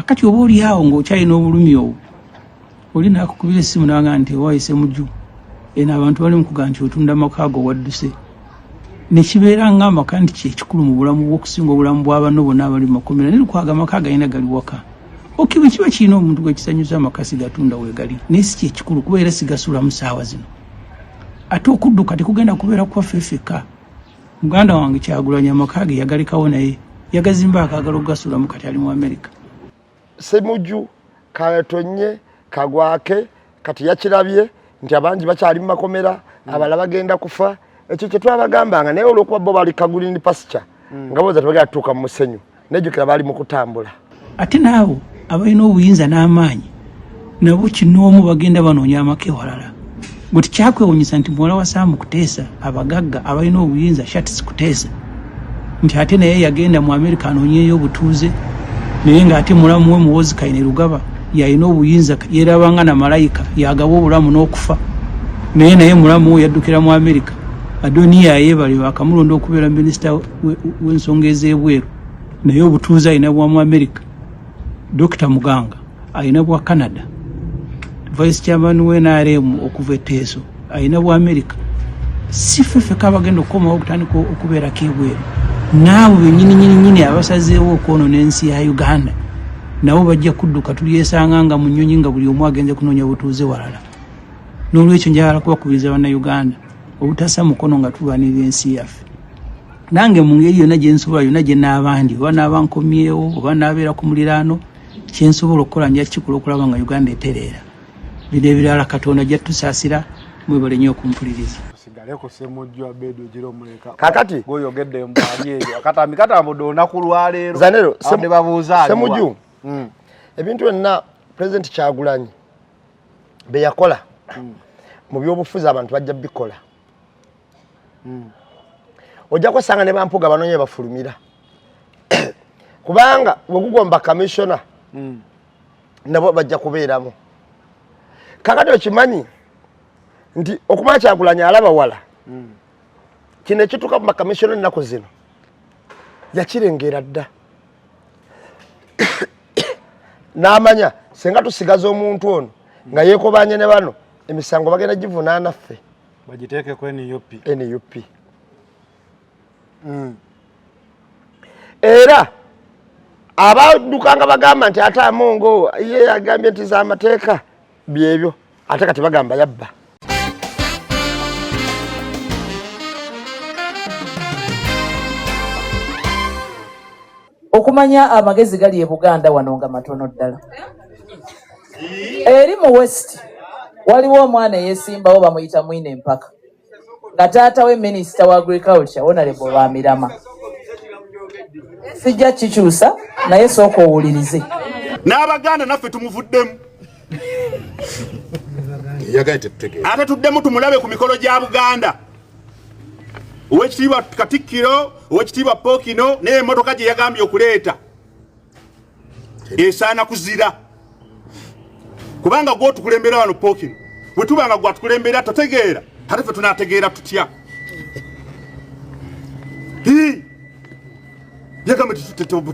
kakati oba oli awo ng'okyalina obulumi obwo oli naakukubira essimu n'agamba nti wayise mujju eno abantu bali mukugaa nti otunda amaka go wadduse ne kibeera ng'amaka nti kyekikulu mu bulamu bw'okusinga obulamu bw'abano bonna abali mu makomera naye lukwaga amaka galina gali waka okiwe kiba kirina omuntu gwekisanyuza amakasi gatunda weegali naye si kyekikulu kuba era sigasulamu saawa zino ate okudduka tekugenda kubeera kwaffe ffeka muganda wange Kyagulanyi amaka ge yagalekawo naye yagazimba akaagala okugasulamu kati ali mu Amerika. Ssemujju katonye kagwake kati yakirabye nti abangi bakyali mu makomera abala bagenda kufa ekyo kye twabagambanga naye olw'okuba bo bali Kagulini pasture nga boza tebagenda tuuka mu musenyu nejjukira bali mu kutambula ate naabo abalina obuyinza n'amaanyi nabo kinoomu bagenda banoonya amaka ewalala bwe tikyakwewunyisa nti muwala wa Saamu Kuteesa abagagga abalina obuyinza Shatsi Kuteesa nti ate naye yagenda mu Amerika anoonyeeyo obutuuze naye ng'ate mulamu we Muhoozi Kainerugaba yalina obuyinza yeerabanga na malayika yagaba obulamu n'okufa naye mulamu we yaddukira mu Amerika Adoniya yeebale bakamulonda okubeera minisita w'ensonga ez'ebweru naye obutuuze alina bwa mu Amerika. Dr. Muganga alina bwa Canada, Vice Chairman w'NRM okuva e Teso alina bwa Amerika. Si ffeffe kabagenda okukomawo okutandika okubeerako ebweru naawe bennyini abasazeewo okwonoona ensi ya Uganda nabo bajja kudduka tulyesanga nga mu nnyonyi nga buli omu agenze kunoonya butuuze walala. N'olwekyo njagala kubakubiriza bannayuganda obutassa mukono nga tulwanirira ensi yaffe. Nange mu ngeri yonna gye nsobola yonna gye n'abandi oba n'abankomyewo oba n'abeera ku muliraano kye nsobola okukola nja kikola okulaba nga Uganda etereera. Bino ebirala Katonda gyatusaasira mwebale nnyo okumpuliriza. Kakati goyogedde mbali ebyo akatambo olunaku lwaleero Zanero babuuza Ssemujju ebintu byonna President Kyagulanyi be yakola mu byobufuzi abantu bajja bikola ojja kusanga ne bampuga banonye bafulumira kubanga bwegugomba commissioner nabo bajja kubeeramu kakati okimanyi nti okumanya Kyagulanyi alaba wala kino ekituuka mu commissioner ennaku zino yakirengera dda n'amanya senga tusigaza omuntu ono nga yeekobanye ne bano emisango bagenda givunaana ffe bagiteekeko NUP era abadukanga bagamba nti ate Amongo ye agambye nti z'amateeka byebyo ate kati bagamba yabba. Okumanya amagezi gali e Buganda wano nga matono ddala. Eri mu West waliwo omwana eyeesimbawo bamuyita Mwine Mpaka nga taata we Minisita wa Agriculture Honorable Bamirama. Sijja kikyusa naye sooka owulirize. N'Abaganda naffe tumuvuddemu. Ate tuddemu tumulabe ku mikolo gya Buganda. Owekitiibwa Katikkiro, Owekitiibwa Pookino n'emmotoka gye yagambye okuleeta esaana kuzira. Kubanga gw'otukulembera wano Pookino bwe tuba nga gwatukulembera totegeera ate ffe tunaategeera tutya. Yagamba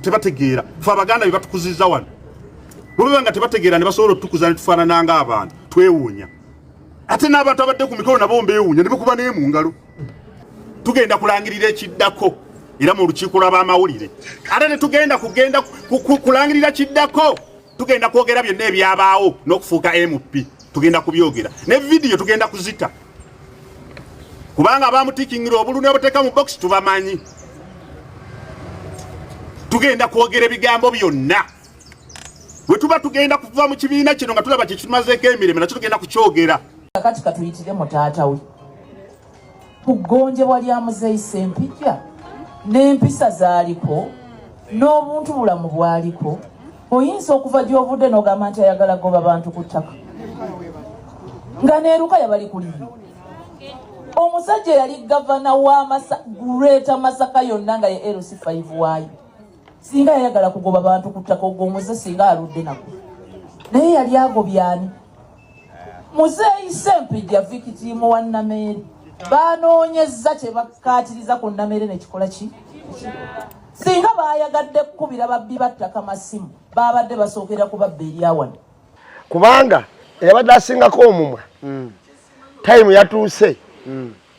tebategeera ffe Abaganda bye batukuzizza wano bwe baba nga tebategeera ne basobola otutukuza ne tufaanana ng'abantu twewuunya ate n'abantu abadde ku mikolo nabo mbeewuunya ne bakuba naye mu ngalo. Tugenda kulangirira ekiddako era mu lukiiko lw'abamawulire ate tetugenda kulangirira kiddako tugenda kwogera byonna ebyabaawo n'okufuuka MP tugenda kubyogera ne vidiyo tugenda kuzita kubanga abamutikingira obululu ne bateeka mu box tubamanyi. Tugenda kwogera ebigambo byonna bwe tuba tugenda kuva mu kibiina kino nga tulaba kye tumazeeko emirembe nakyo tugenda kukyogera. Kakati katuyitire mu taata we kugonjebwa lya Muzeeyi Ssempijja n'empisa zaaliko n'obuntu bulamu bwaliko oyinza okuva gy'ovudde n'ogamba nti ayagala goba bantu ku ttaka nga neeruka yabali kuliyo. Omusajja yali gavana wa Greater Masaka yonna nga ye LC5 waayo singa yayagala kugoba bantu ku ttaka ogwo muze singa aludde nako naye yali agobyani. Muzeeyi Ssempijja vikitiimu wa Nameeri banoonyezza kye bakkaatiriza ku Nameeri ne kikola ki singa baayagadde kkubira babbi battaka masimu babadde basookera kubabba eryawano kubanga eyabadde asingako omumwa time yatuuse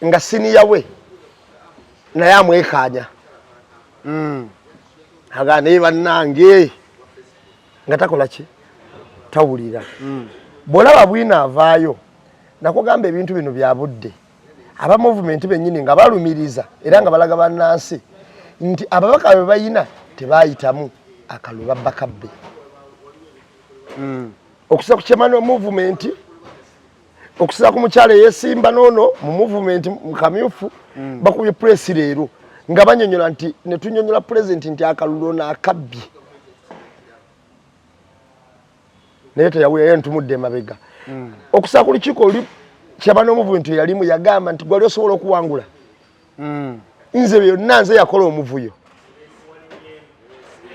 nga siniya we naye amwekaanya aga naye bannange nga takola ki tawulira bwolaba bwina avaayo nakugamba ebintu bino bya budde aba movement bennyini nga balumiriza era nga balaga bannansi nti ababaka be bayina tebayitamu akaluba bakabbe okusa ku kyemano movement okusa ku mukyala yesimba nono mu movement mu kamyufu bakubye press leero nga banyonyola nti ne tunyonyola president nti akalulo na akabbi nete yawe yentumudde mabega okusa ku lukiiko oli kyabano movement yalimu yagamba nti gwali osobola okuwangula nze byonna nze yakola omuvuyo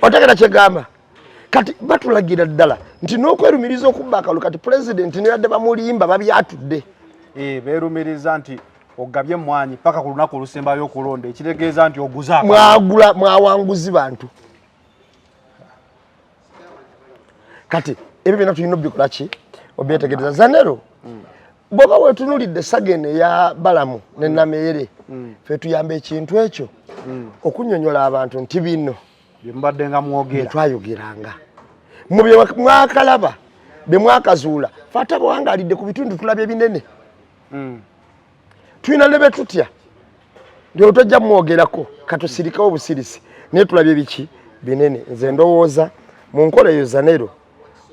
otegera kyegamba kati batulagira ddala nti n'okwerumiriza okubba akalu kati president niyadde bamulimba babyatudde beerumiriza nti ogabye mwanyi paka ku lunaku olusembayo okulonda ekitegeeza nti oguza mwagula mwawanguzi bantu kati ebyo byonna tulina obikola ki obyetegereza zanero bwoba wetunulidde sagene ya balamu ne nameere fe tuyamba ekintu ekyo okunyonyola abantu nti bino byembadde nga mwogera twayogeranga mu bye mwakalaba bye mwakazuula fata bwangalidde ku bitundu tulabye binene tulina ne betutya ndio tojja mwogerako katusirikawo obusirisi naye tulabye biki binene nze ndowooza mu nkola eyo zanero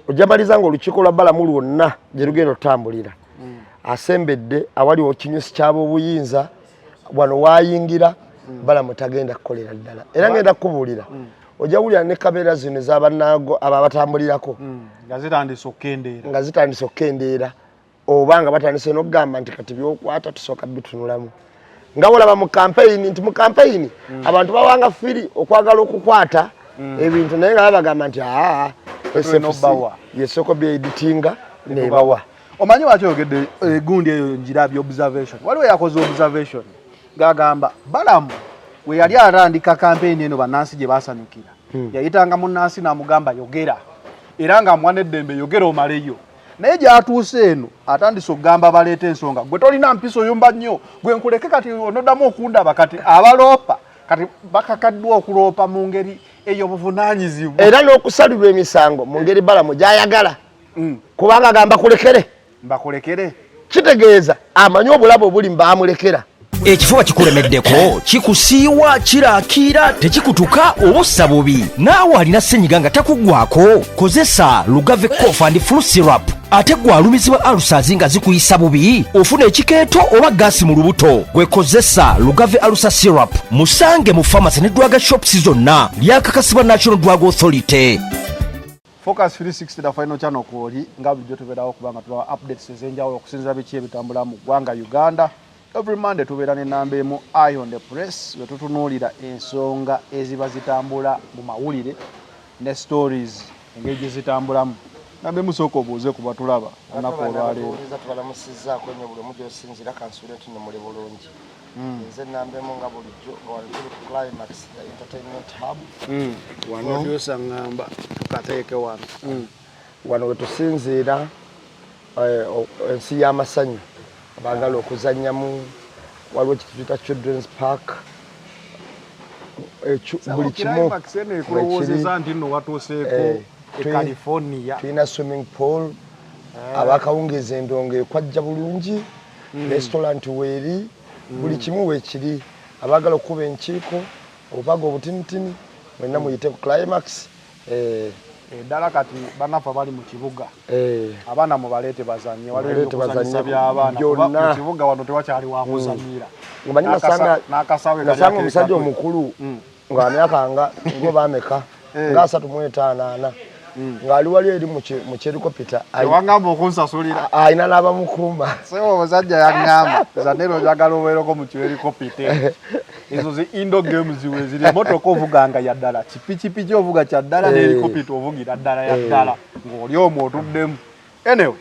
ojabaliza nga olukiiko lwa balamu lwonna gye lugenda otambulira asembedde awali kinyusi kyabo obuyinza wano wayingira balamu tagenda kukolera ddala era ngenda kubuulira ojja wulira ne kabeera zino ez'abannaago abo abatambulirako nga zitandise okkendeera oba nga batandise n'okugamba nti kati byokwata tusooka bitunulamu nga wolaba mu kampeyini nti mu kampeyini abantu bawanga firi okwagala okukwata ebintu naye nga babagamba nti yesoko byeditinga nebawa omanyi wakyogedde egundi eyo njirabye observation waliwo yakoze observation gagamba balamu we yali atandika kampeyini eno bannansi gye basanyukira yayitanga munnansi n'amugamba yogera era nga amwana eddembe yogera omaleyo naye gyatuuse eno atandise okugamba baleeta ensonga gwe tolina mpisa oyumba nnyo gwe nkuleke kati onoddamu okundaba kati abaloopa kati bakakaddwa okuloopa mu ngeri ey'obuvunaanyizibwa era n'okusalirwa emisango mu ngeri balamu gy'ayagala kubanga agamba kulekere mbakulekere kitegeeza amanyi obulabe obuli mbamulekera ekifuba kikulemeddeko kikusiiwa kiraakira tekikutuka obussa bubi naawe alina ssenyiga nga takuggwako kozesa lugave cough and flu syrup ate gwalumizibwa alusazi nga zikuyisa bubi ofuna ekikeeto oba gaasi mu lubuto gwekozesa lugave alusa syrup musange mu pharmacy ne drug shops zonna lyakakasibwa National Drug Authority. Focus 360 da final channel kwoli nga bulijjo tubeerawo kubanga tubawa updates ez'enjawulo okusinziira biki ebitambula mu ggwanga Uganda. Every Monday tubeera n'ennamba emu Eye on the Press we tutunuulira ensonga eziba zitambula mu mawulire ne stories engeri gye zitambulamu. Nambe musooka obuuze ku batulaba olunaku olwaleero. Tubalamusizzaako nnyo buli omu gy'osinziira kansule nti ne muli bulungi. Nze nnamba emu nga bulijjo nga wali tuli ku Climax Entertainment Hub. Wano producer ngamba tukateeke wano. Wano we tusinziira ensi y'amasanyu abagala okuzannyamu waliwo ekituyita Children's Park buli kimu kulowooza nti nno watuuseeko California tulina swimming pool abakawungeza endongo ekwajja bulungi restaurant weeri buli kimu weekiri abagala okuba enkiiko obubaga obutinitini mwenna muyite ku Climax eddala kati banafa bali mu kibuga abaana mubaleete bazannye waliwo okuzanyisa by'abaana kuba mu kibuga wano tewakyali wakuzannyira nasanga omusajja omukulu ng'amyakanga ngo baameka nga 354 ng'ali wali eri mu kyerikopita tewangamba okunsasulira ayina n'abamukuuma sebo omusajja yaŋŋamba zanero njagala obeereko mu kyerikopita ezo zi indo games ziwe ziri motoka ovuganga ya ddala kipikipiki ovuga kya ddala n'erikopita ovugira ddala ya ddala ng'oli omwo otuddemu anyway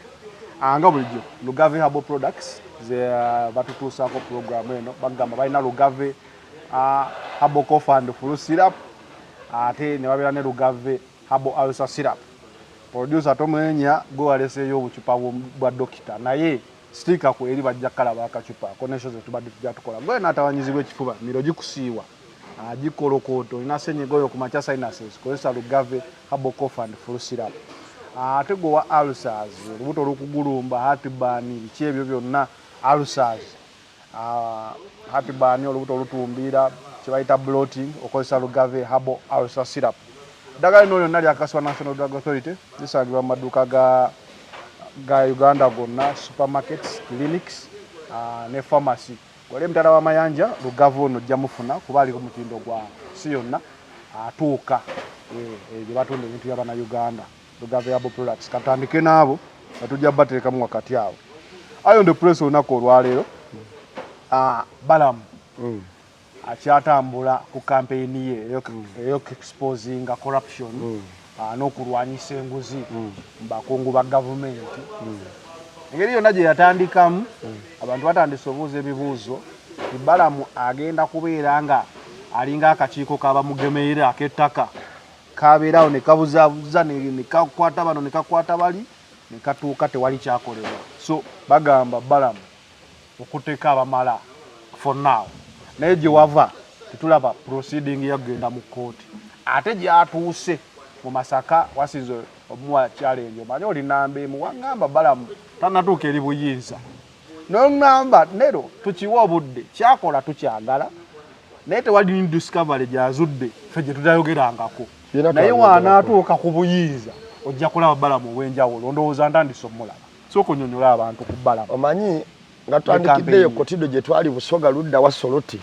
anga bulijjo Lugave Herbal Products ze batutuusaako program eno bagamba balina Lugave Herbal Cough and Flu Syrup ate ne babeera ne Lugave Herbal Ulcer Syrup. Producer tomwenya go aleseyo obucupa bwa dokita naye stika ku eri bajja kalaba akacupa konesho zetu badi tujatukola ngoye natawanyizibwa ekifuba miro gikusiiwa agikolokoto ina senyigoyo ku macha sinuses kozesa Lugave Herbal Cough and Flu Syrup. Ate go wa ulcers rubuto lukugulumba heartburn bikyebyo byonna ulcers heartburn olubuto lutumbira kibaita bloating okozesa Lugave Herbal Ulcer Syrup. Daga ino yonna lyakaswa National Drug Authority lisangibwa mu maduuka ga Uganda gonna supermarkets clinics ne pharmacy. Wale mtala wa mayanja Lugave ono jamufuna kuba ali ku mutindo gwa si yonna atuuka batunda ebintu by'abana Uganda Lugave Herbal Products katandike nabo batujja batereka mu wakati awo. Ayo ndo press onako olwaleero Balamu akyatambula ku campaign ye eyo exposing corruption n'okulwanyisa enguzi bakungu ba government. Engeri yonna gye yatandikamu abantu batandise obuuza ebibuuzo Balamu agenda kubeera nga alinga akakiiko kabamugemeera ak'ettaka kabeerawo ne kabuzaabuza ne kakwata bano ne kakwata bali ne katuuka tewali kyakolebwa. So bagamba Balamu okuteeka abamala for now naye gye wava tetulaba proceeding yagenda mu kooti ate gyatuuse mu Masaka wasinze omuwa challenge omanyi olinamba emu wangamba Balamu tanatuuka eri buyinza n'ongamba nero tukiwa obudde kyakola tukyagala naye tewali discovery gyazudde ffe gye tutayogerangako naye wanaatuuka ku buyinza ojja kulaba Balamu ow'enjawulo ndowooza ntandise omulaba sooka onyonyola abantu ku Balamu omanyi nga twandikiddeyo kotido gye twali Busoga ludda wa Soloti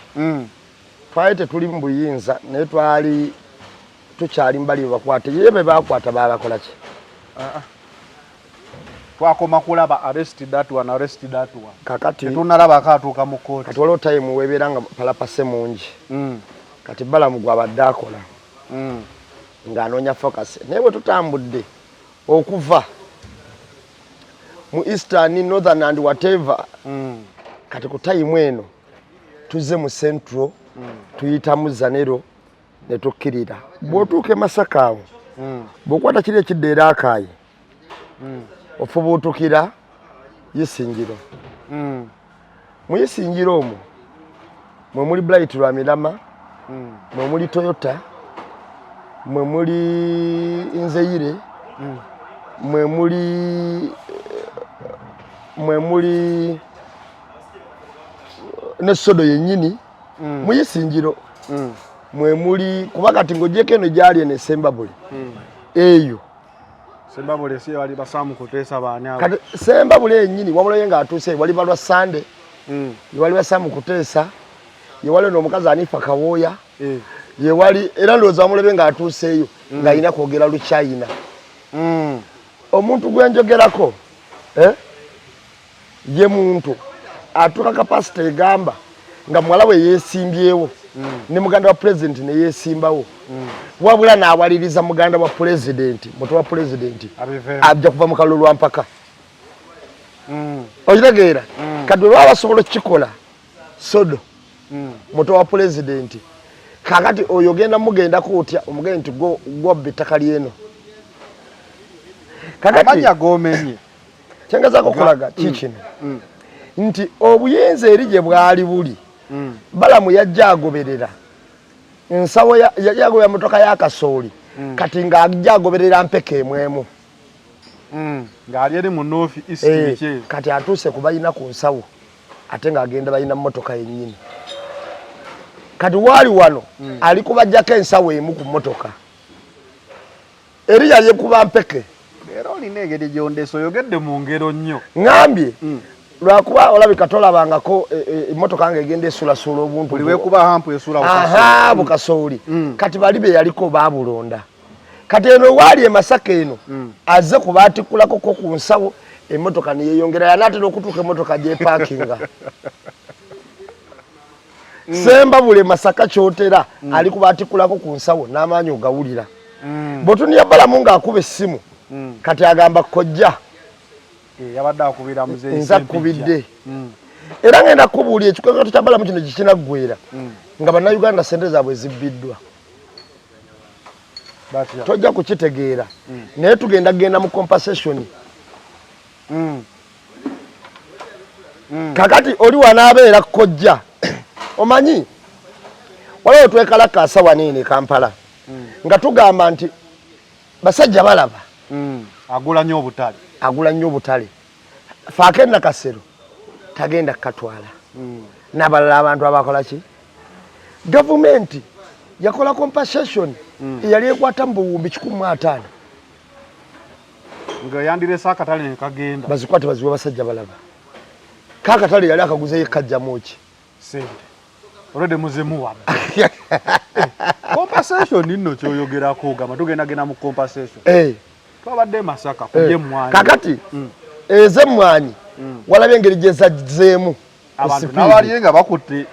twali tetuli mu buyinza naye twali tukyali mbali bakwate ye be bakwata babakola ki twakoma kulaba arrested that one kakati tunalaba akatuuka mu kooti kati waliwo time webeera nga palapase mungi kati Balamu gwabadde akola ng'anoonya focus naye bwe tutambudde okuva mu Eastern, Northern and whatever kati ku time eno tuze mu Central tuyita mu Zanero ne tukkirira bw'otuuka Masaka awo bw'okwata kiri ekiddeera akaayi ofuba otukira Isingiro mu Isingiro omwo mwe muli Bright Lwamirama mwe muli Toyota mwe muli Nzeire mwe muli ne Sodo yennyini mu Isingiro mwe muli kuba kati ng'ogyeko eno gyali ne Sembabule eyo Sembabule si bali basamu kuteesa baani abo kati Sembabule yennyini wabula ye ng'atuuse wali balwa Sande ye wali basamu kuteesa ye wali n'omukazi Anifa Kawooya ye wali era ndowooza wamulebe ng'atuuseeyo ng'alina kwogera Luchina omuntu gwenjogerako ye muntu atuuka kapasite egamba nga muwala we yeesimbyewo ne muganda wa president ne yeesimbawo wabula n'awaliriza muganda wa president muto wa president ajja kuva mu kalulu lwa mpaka okitegeera kati bwe baba basobola okukikola Sodo muto wa president kakati oyo ogenda mugendako otya omugende nti gwobba ettaka lyeno amanya gomenye kyengezaako okulaga kikino nti obuyinza eri gye bwali buli Balamu yajja agoberera ensawo yagoberera motoka ya Kasooli kati ng'ajja agoberera mpeke emwemu ng'ali eri mu North East kati atuuse ku balina ku nsawo ate ng'agenda balina motoka yennyini kati waali wano ali kubajjako ensawo emu ku motoka eri yali ekuba mpeke era olina engeri gyondeesa oyogedde mu ngero nnyo ngambye lwakuba olabika tolabangako emmotoka nga egenda esulasula obuntu buli weekuba hampu esula Bukasooli kati bali be yaliko baabulonda kati eno waali e Masaka eno azze kubaatikulako ku nsawo emmotoka ne yeeyongera yanaatera okutuuka emmotoka gyepaakinga Sembabule Masaka kyotera ali kubaatikulako ku nsawo n'amaanyi ogawulira bw'otunuulira Balamu ng'akuba essimu kati agamba kojja yabadde akubira muzeeyi nza kubidde era ngenda kubuulira ekikweketo kya Balamu kino gikinaggwera nga bannayuganda sente zaabwe zibbiddwa tojja kukitegeera naye tugenda mu compensation kakati oli wanaabeera kojja omanyi waliwo twekalakaasa waniini Kampala nga tugamba nti basajja balaba agula nnyo obutale faako ennakasero tagenda kukatwala n'abalala abantu abakola ki gavumenti yakola compensation eyali ekwata mu buwumbi 150 nga yandirese akatale nekagenda bazikwate baziwe basajja balaba kakatale yali akaguzeyo kajjamu ki sente olwedde muzemu wabba compensation nno kyoyogerako gamba tugendagenda mu compensation twabadde Masaka kujja emmwanyi kakati ez'emmwanyi walabye engeri gye zazzeemu abantu n'abaliye nga bakutte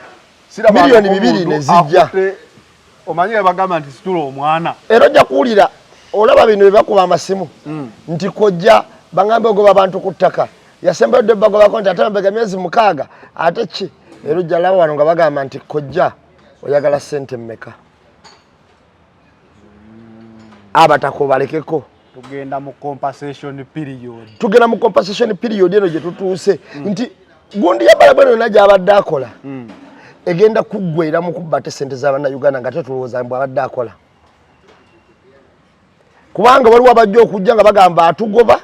miliyoni 2 ne zijja omanyi bagamba nti situla omwana era ojja kuwulira olaba bino bye bakuba amasimu nti kojja baŋambe ogoba abantu ku ttaka yasembayo dde bagobako nti ate mabega emyezi 6 ate ki era ojja laba wano nga bagamba nti kojja oyagala ssente mmeka abatako balekeko tugenda mu compensation period eno gye tutuuse nti gundi ya balabala yonna gy'abadde akola egenda kuggwera mu kubba ate ssente z'Abannayuganda nga tetulowooza mbw abadde akola kubanga waliwo abajja okujja nga bagamba atugoba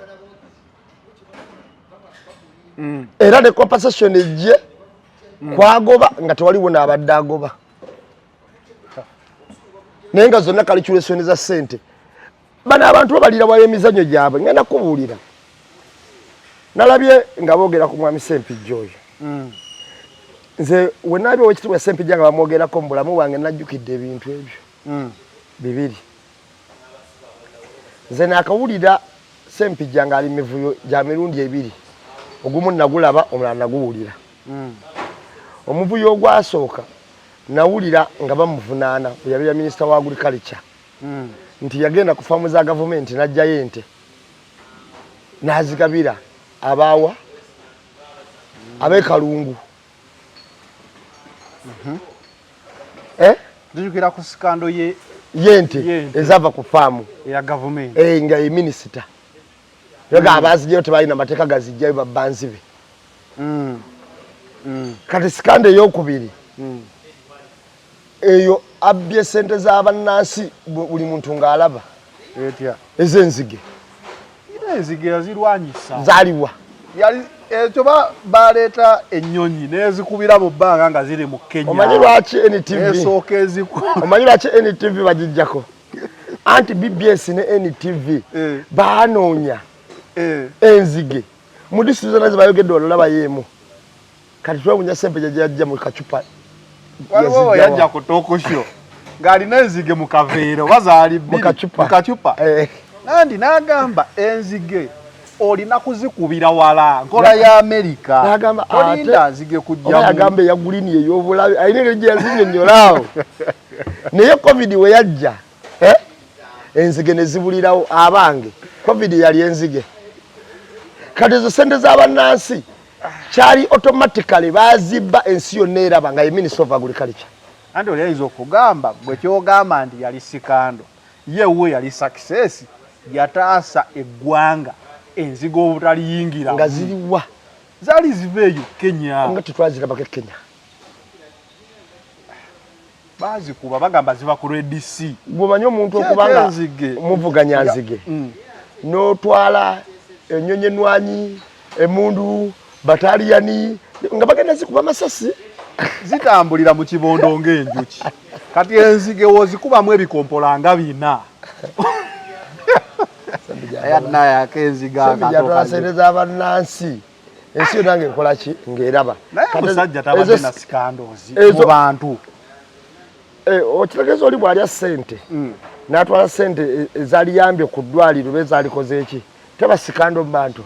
era ne compensation ejje kwagoba nga tewaliwo n'abadde agoba naye nga zonna calculation za ssente bano abantu babalira wayo emizannyo gyabwe ngenda kubuulira nalabye nga boogera ku mwami Ssempijja oyo nze we nalabye owekitiibwa Ssempijja nga bamwogerako mu bulamu bwange najjukidde ebintu ebyo bibiri nze naakawulira Ssempijja ng'ali mivuyo gya mirundi ebiri ogumu nagulaba omulala naguwulira omuvuyo ogwasooka nawulira nga bamuvunaana bwe yabeera minisita wa agriculture nti yagenda ku faamu za gavumenti n'ajjayo ente n'azigabira abaawa ab'ekalungu tujukira ku sikando yente ezava ku faamu eya gavumenti nga ye minisita yoga abazijjayo tebalina mateeka gazijjayo babbanzi be kati sikando ey'okubiri eyo abbye ssente z'abannansi buli muntu ng'alaba ez'enzige enzige yazirwanyisa zaaliwa ekyo baleeta ennyonyi nezikubira mu bbanga nga ziri mu Kenya omanyi lwaki esooka omanyi lwaki NTV bagijjako anti BBS ne NTV baanoonya enzige mu disitulikiti zonna ze bayogedde olulaba yeemu kati twewunya Ssempijja gye yajja mu kacupa waliwo yajja ku tookosho ng'alina enzige mu kaveera oba zaali bbiri mu kacupa nandi n'agamba enzige olina kuzikubira wala nkola ya Amerika olinda nzige kujjamu agamba eyagulini ey'obulabe alina engeri gye yazinnyonnyolaawo naye covid we yajja enzige ne zibulirawo abange covid yali enzige kati ezo ssente z'abannansi kyali automatically bazibba ensi yonna eraba nga ye Minister of Agriculture anti oli ayinza okugamba gwe kyogamba nti yali sikando yewe yali success yataasa eggwanga enzige obutaliyingira nga ziriwa zaali ziveeyo Kenya nga tetwazirabako Kenya bazikuba bagamba ziva ku Red Sea bw'omanyi omuntu okubanga muvuganya nzige n'otwala ennyonyi ennwanyi emundu bataliyani nga bagenda zikuba masasi zitambulira mu kibondo ng'enjuki kati enzige wozikubamu ebikompola nga 4 yatwalasereza abannansi ensi yonna ng'ekola ki ng'eraba musajja tabadde na sikandozi mu bantu okitegeeza oli bw'alya ssente n'atwala ssente ezaliyambye ku ddwaliro be ezalikoze eki teba sikando mu bantu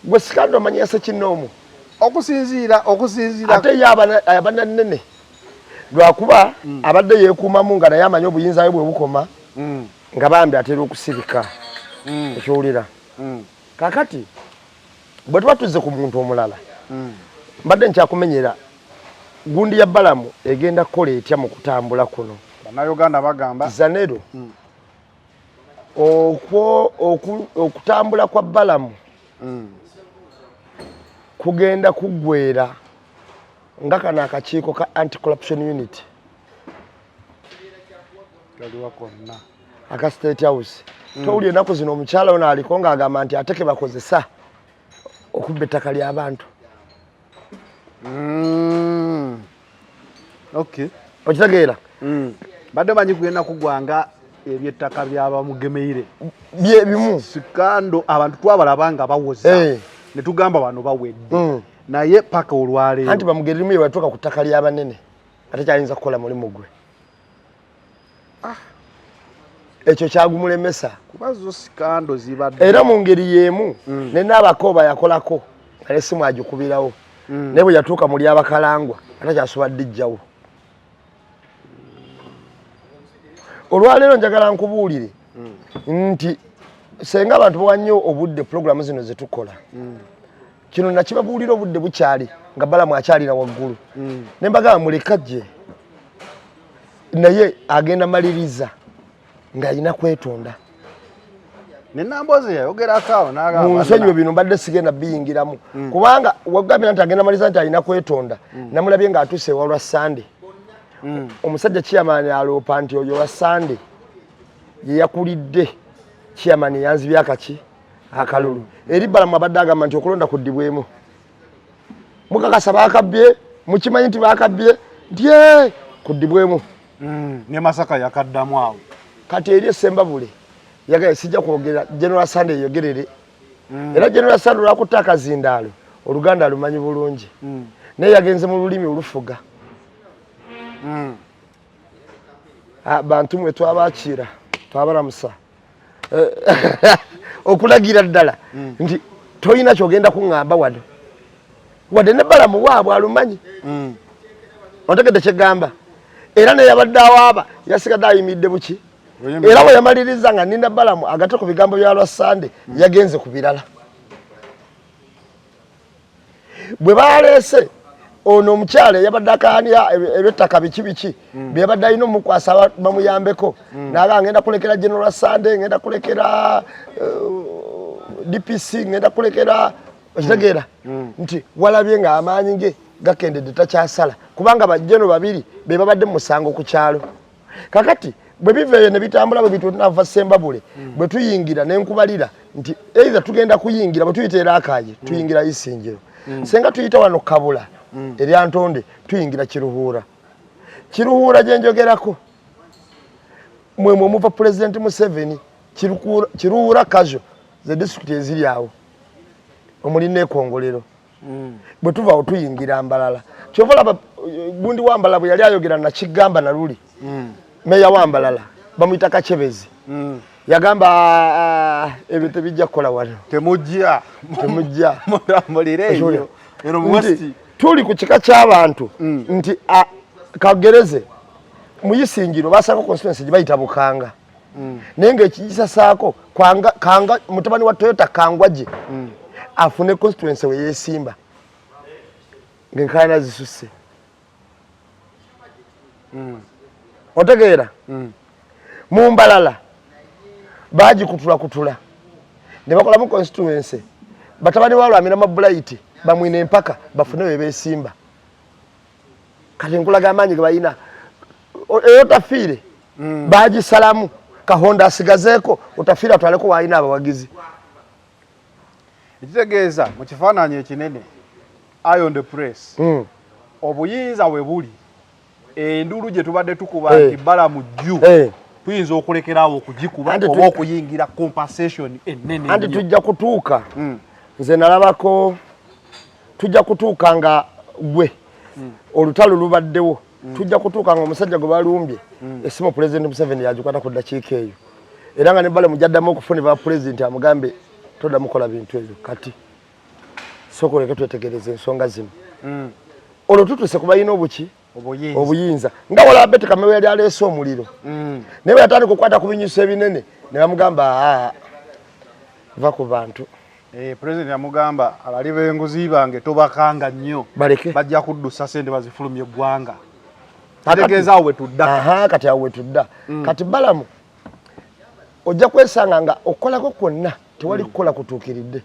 gwe sikando omanyi yase kinnoomu okusinziira ate ye abannanene lwakuba abadde yeekuumamu nga naye amanyi obuyinza bwe bukoma nga bambi atera okusirika ekiwulira kakati bwe tuba tuzze ku muntu omulala mbadde nkyakumenyera gundi ya balamu egenda kukola etya mu kutambula kuno bannayuganda bagamba Zanero okutambula kwa Balamu kugenda kuggwera nga kana akakiiko ka anti-corruption unit aka State House. Towulira ennaku zino omukyala ono aliko ng'agamba nti ate ke bakozesa okubba ettaka ly'abantu. Okay. Okitegeera? Badde manyi kugenda kugwanga ebyettaka by'abamugemeire. Bye bimu. Sikando abantu twabalaba nga bawoza. Ne tugamba bano bawedde. Naye paka olwaleero. Anti bamugererimu ye batuuka ku ttaka ly'abanene. Ate kyayinza kukola mulimu gwe. Ekyo kyagumulemesa. Kubazo sikando zibadde. Era mu ngeri y'emu ne n'abakooba yakolako nga n'essimu agikubirawo. Ne bwe yatuuka mu ly'abakalangwa ate kyasobadde ijjawo. Olwaleero njagala nkubuulire nti senga abantu bawa nnyo obudde pulogulaamu zino ze tukola. Kino nakibabuulira obudde bukyali nga Balamu akyalira waggulu. Ne mbagamba muleka gye. Naye agenda maliriza ng'alina kwetonda. Ne Namboze yayogerako awo n'agamba mu nsonyiwo bino mbadde sigenda biyingiramu. Kubanga wagambira nti agenda maliriza nti alina kwetonda. Namulabye ng'atuuse ewalwa Sande. Omusajja chairman aloopa nti oyo wa Sande ye yakulidde chairman yanzibya akaki akalulu. Eri Balamu abadde agamba nti okulonda kuddibwemu. Mukakasa baakabbye, mukimanyi nti baakabbye nti kuddibwemu. Ne Masaka yakaddamu awo. Kati eri Sembabule yagaye sijja kwogera General Sande yogerere. Era General Sande lwakutta akazindaalo Oluganda alumanyi bulungi. Naye yagenze mu lulimi olufuga. Bantu mwe twabakiira twabalamusa okulagira ddala nti toyina kyogenda kuŋŋamba wadde ne Balamu waabwe alumanyi. Ontegedde kyegamba. Era ne yabadde awaaba yasigadde ayimidde buki. Era bwe yamaliriza nga nninda Balamu agate ku bigambo bya lwa Sande yagenze ku birala. Bwe baleese ono omukyala yabadde akaanya eby'ettaka biki bye yabadde alina omukwasa bamuyambeko naga ngenda kulekera General Sande ngenda kulekera DPC ngenda kulekera okitegeera nti walabye nga amaanyi ge gakendedde takyasala kubanga bajjeno babiri be babadde mu musango ku kyalo. Kakati bwe biveeyo ne bitambula bwe bitunava Sembabule bwe tuyingira n'enkubalira nti either tugenda kuyingira bwe tuyiteera akaaye tuyingira Isingiro senga tuyita wano Kabula erya Ntonde tuyingira Kiruhuura. Kiruhuura gye njogerako mwe muva President Museveni Kiruhuura Kajo ze district eziri awo omuli n'ekongolero bwe tuvaawo tuyingira Mbalala. Kyova olaba Gundi Wambala bwe yali ayogera na Kigamba na Luli meya Wambalala bamuyita Kachebezi yagamba ebyo tebijja kukola wano temujja mutambulire eyo ero mu West tuli ku kika ky'abantu nti kagereze mu Isingiro basanga constituency gye bayita Bukanga naye ng'ekigisasaako kanga mutabani wa Toyota Kangwaje afune constituency we yeesimba ng'enkaayana zisusse. Otegeera mu Mbalala bagikutula ne bakolamu constituency batabani wa Lwamira Mabulaiti bamwine empaka bafune we beesimba. Kati nkulaga amaanyi ge balina eyo tafiire bagisalamu Kahonda asigazeeko otafiire atwaleko waalina abawagizi. Ekitegeeza mu kifaananyi ekinene Iron the Press obuyinza we buli endulu gye tubadde tukuba nti Balamu jju tuyinza okulekerawo okugikuba oba okuyingira compensation ennene. Anti tujja kutuuka nze nalabako tujja kutuuka nga gwe olutalo lubaddewo tujja kutuuka nga omusajja gwe balumbye essimu President Museveni yagikwata ku ddakiika eyo era nga ne Balamu gyaddamu okufunibwa President amugambe toddamu kola bintu ebyo kati sooka oleke twetegereza ensonga zino. Olwo tutuse ku balina obuki obuyinza nga walabbe Kameewa yali aleese omuliro naye bwe yatandika okukwata ku binyuso ebinene ne bamugamba va ku bantu. President yamugamba abali b'enguzi bange tobakanga nnyo baleke bajja kuddusa sente bazifulumye eggwanga. Kitegeeza awo we tudda. Kati awo we tudda. Kati Balamu ojja kwesanga nga okolako kwonna tewali kukola kutuukiridde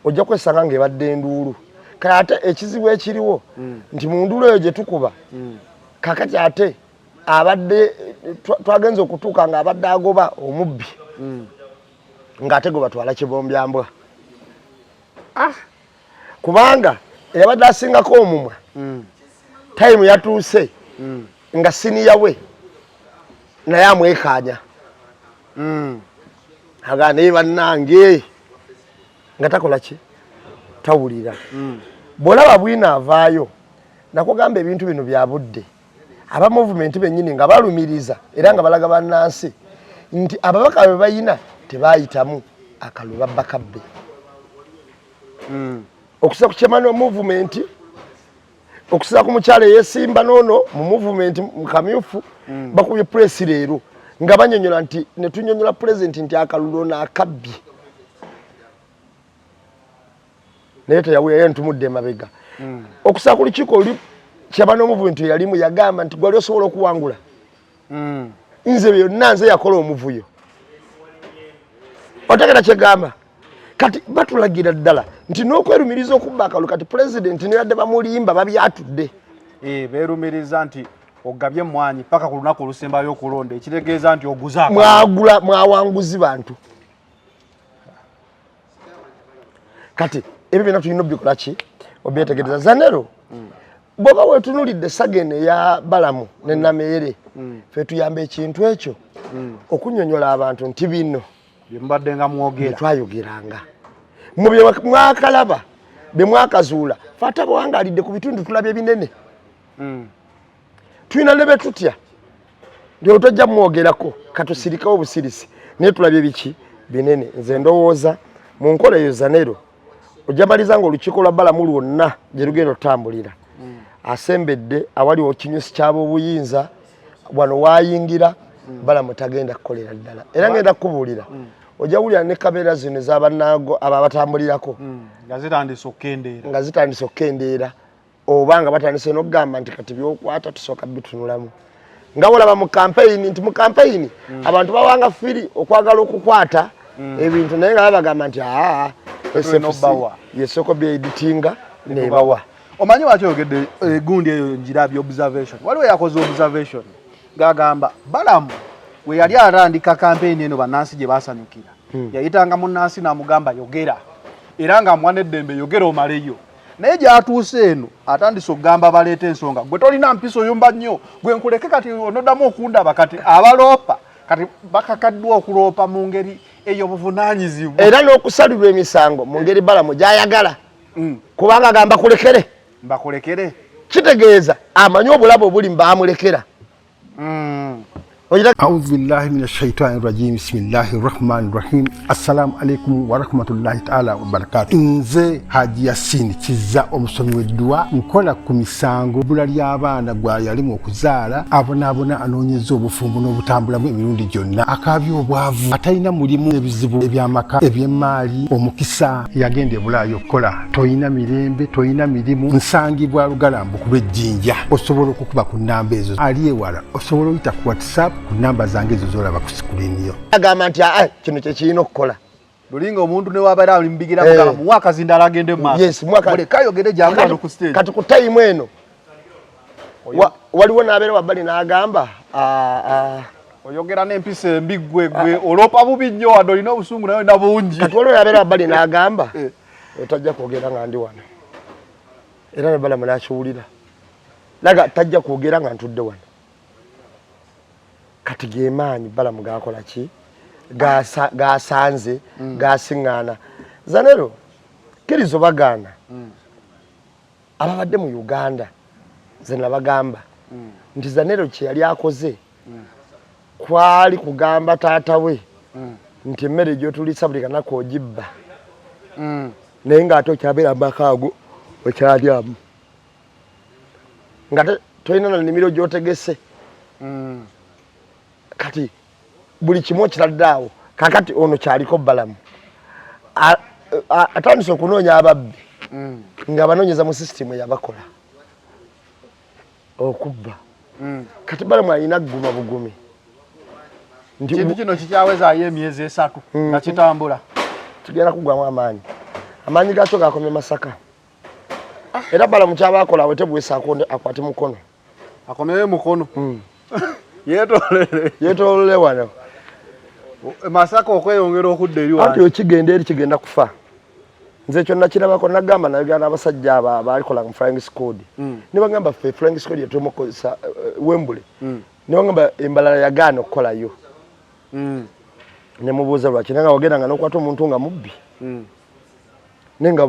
ojja kwesanga nga ebadde enduulu kale ate ekizibu ekiriwo nti mu nduulu eyo gye tukuba kakati ate abadde twagenza okutuuka nga abadde agoba omubbi ng'ate gwe batwala kibombyambwa kubanga eyabadde asingako omumwa tayimu yatuuse nga siniya we naye amwekaanya agaa naye bannange nga takola ki tawulira bw'olaba bwina avaayo nakugamba ebintu bino bya budde aba movement bennyini nga balumiriza era nga balaga bannansi nti ababaka be bayina tebaayitamu akalulu babba kabbe okusa ku kyemano movement okusa ku mukyala eyesimba noono mu movement mu kamyufu bakubye press leero nga banyonyola nti ne tunyonyola president nti akalulu n'akabbye naye teyawuya yentumudde emabega okusa ku lukiiko oli kyabano movement yalimu yagamba nti gwali osobola okuwangula nze byonna nze yakola omuvuyo otegera kyegamba kati batulagira ddala nti n'okwerumiriza okubba akalulu kati president neyadde bamulimba babyatudde beerumiriza nti ogabye mwanyi paka ku lunaku olusembayo okulonda ekitegeeza nti oguza mwawanguzi bantu kati ebyo byonna tulina obikola ki obyetegereza zanero bwoba weetunulidde sagene ya balamu ne nameere fe tuyamba ekintu ekyo okunyonyola abantu nti bino byembadde nga mwogera twayogeranga mu bye mwakalaba bye mwakazuula fata bwangaalidde ku bitundu tulabye binene tulina ne betutya ndio tojja mwogerako katusirikawo obusirisi naye tulabye biki binene nze ndowooza mu nkola eyo zanero ojjamaliza nga olukiiko lwa balamu lwonna gye lugenda otambulira asembedde awali okinyusi kyaba obuyinza wano waayingira balamu tagenda kukolera ddala era ngenda kukubuulira ojja wulira ne kabeera zino ez'abannaago abo abatambulirako nga zitandise okukendeera oba nga batandise n'okugamba nti kati byokwata tusooka bitunulamu nga olaba mu kampeyini nti mu kampeyini abantu bawanga firi okwagala okukwata ebintu naye nga babagamba nti yesoko byeditinga nebawa omanyi lwaki oyogedde gundi eyo njirabye observation waliwo yakoze observation gagamba balamu we yali atandika kampeyini eno bannansi gye basanyukira yayitanga munnansi n'amugamba yogera era nga mwana eddembe yogera omaleyo naye gyatuuse eno atandise okugamba baleeta ensonga gwe tolina mpisa oyumba nnyo gwe nkuleke kati onoddamu okundaba kati abaloopa kati bakakaddwa okuloopa mu ngeri ey'obuvunaanyizibwa era n'okusalirwa emisango mu ngeri balamu gy'ayagala kubanga agamba kulekere mbakulekere kitegeeza amanyi obulabe obuli mbamulekera أعوذ بالله من الشيطان الرجيم بسم الله الرحمن الرحيم السلام عليكم ورحمة الله تعالى وبركاته nze Haji Yasin Kiza omusomi w'eddwa nkola ku misango bula ly'abaana gwa yalimu okuzaala abonaabona anoonyeza obufumbo n'obutambulamu emirundi gyonna akaabya obwavu atalina mulimu ebizibu eby'amaka eby'emmaali omukisa yagenda ebulaayo okukola toyina mirembe toyina mirimu nsangibwa lugalambu ku lw'ejjinja osobola okukuba ku nnamba ezo ali ewala osobola oyita ku WhatsApp ku namba zange ezo zolaba ku sikulini yo agamba nti kino kye kirina okukola lulinga omuntu ne wabeera alimbigira mugala mu mwaka zindala agende mu maaso muleka yogere jangu wano ku stage kati ku tayimu eno waliwo n'abeera wabbali n'agamba oyogera n'empisa embi gwe oloopa bubi nnyo wadde olina obusungu naye olina bungi kati waliwo n'abeera wabbali n'agamba tajja kwogera nga ndi wano era ne balamu n'akiwulira laga tajja kwogera nga ntudde wano kati gemaanyi balamu gakola ki gasanze gasiŋŋaana zanero kirizo bagaana ababadde mu Uganda ze nabagamba nti zanero kye yali akoze kwali kugamba taata we nti emmere gy'otulisa buli kanaku ogibba naye ng'ate okyabeera amaka ago okyalyamu nga tolina na nnimiro gy'otegese kati buli kimu kiradde awo kakati ono kyaliko balamu atandise okunoonya ababbi nga banoonyeza mu sisitimu eyabakola okubba kati balamu alina gguma bugumi kintu kino kikyaweza emyezi 3 nga kitambula kigenda kugwamu amaanyi gaakyo gakomye Masaka era Balamu kyabakola wetebwesa akwate mukono akomewe mukono yetolole wano Masaka okweyongera okudda eri anti okigenda eri kigenda kufa nze kyonna kirabako nagamba nayogera n'abasajja abalikola mu Flying Squad ne bagamba ffe Flying Squad yetumukozesa Wembley ne bagamba embalala yagaana okukolayo ne mubuuza lwaki nanga wagendanga n'okwata omuntu nga mubbi nenga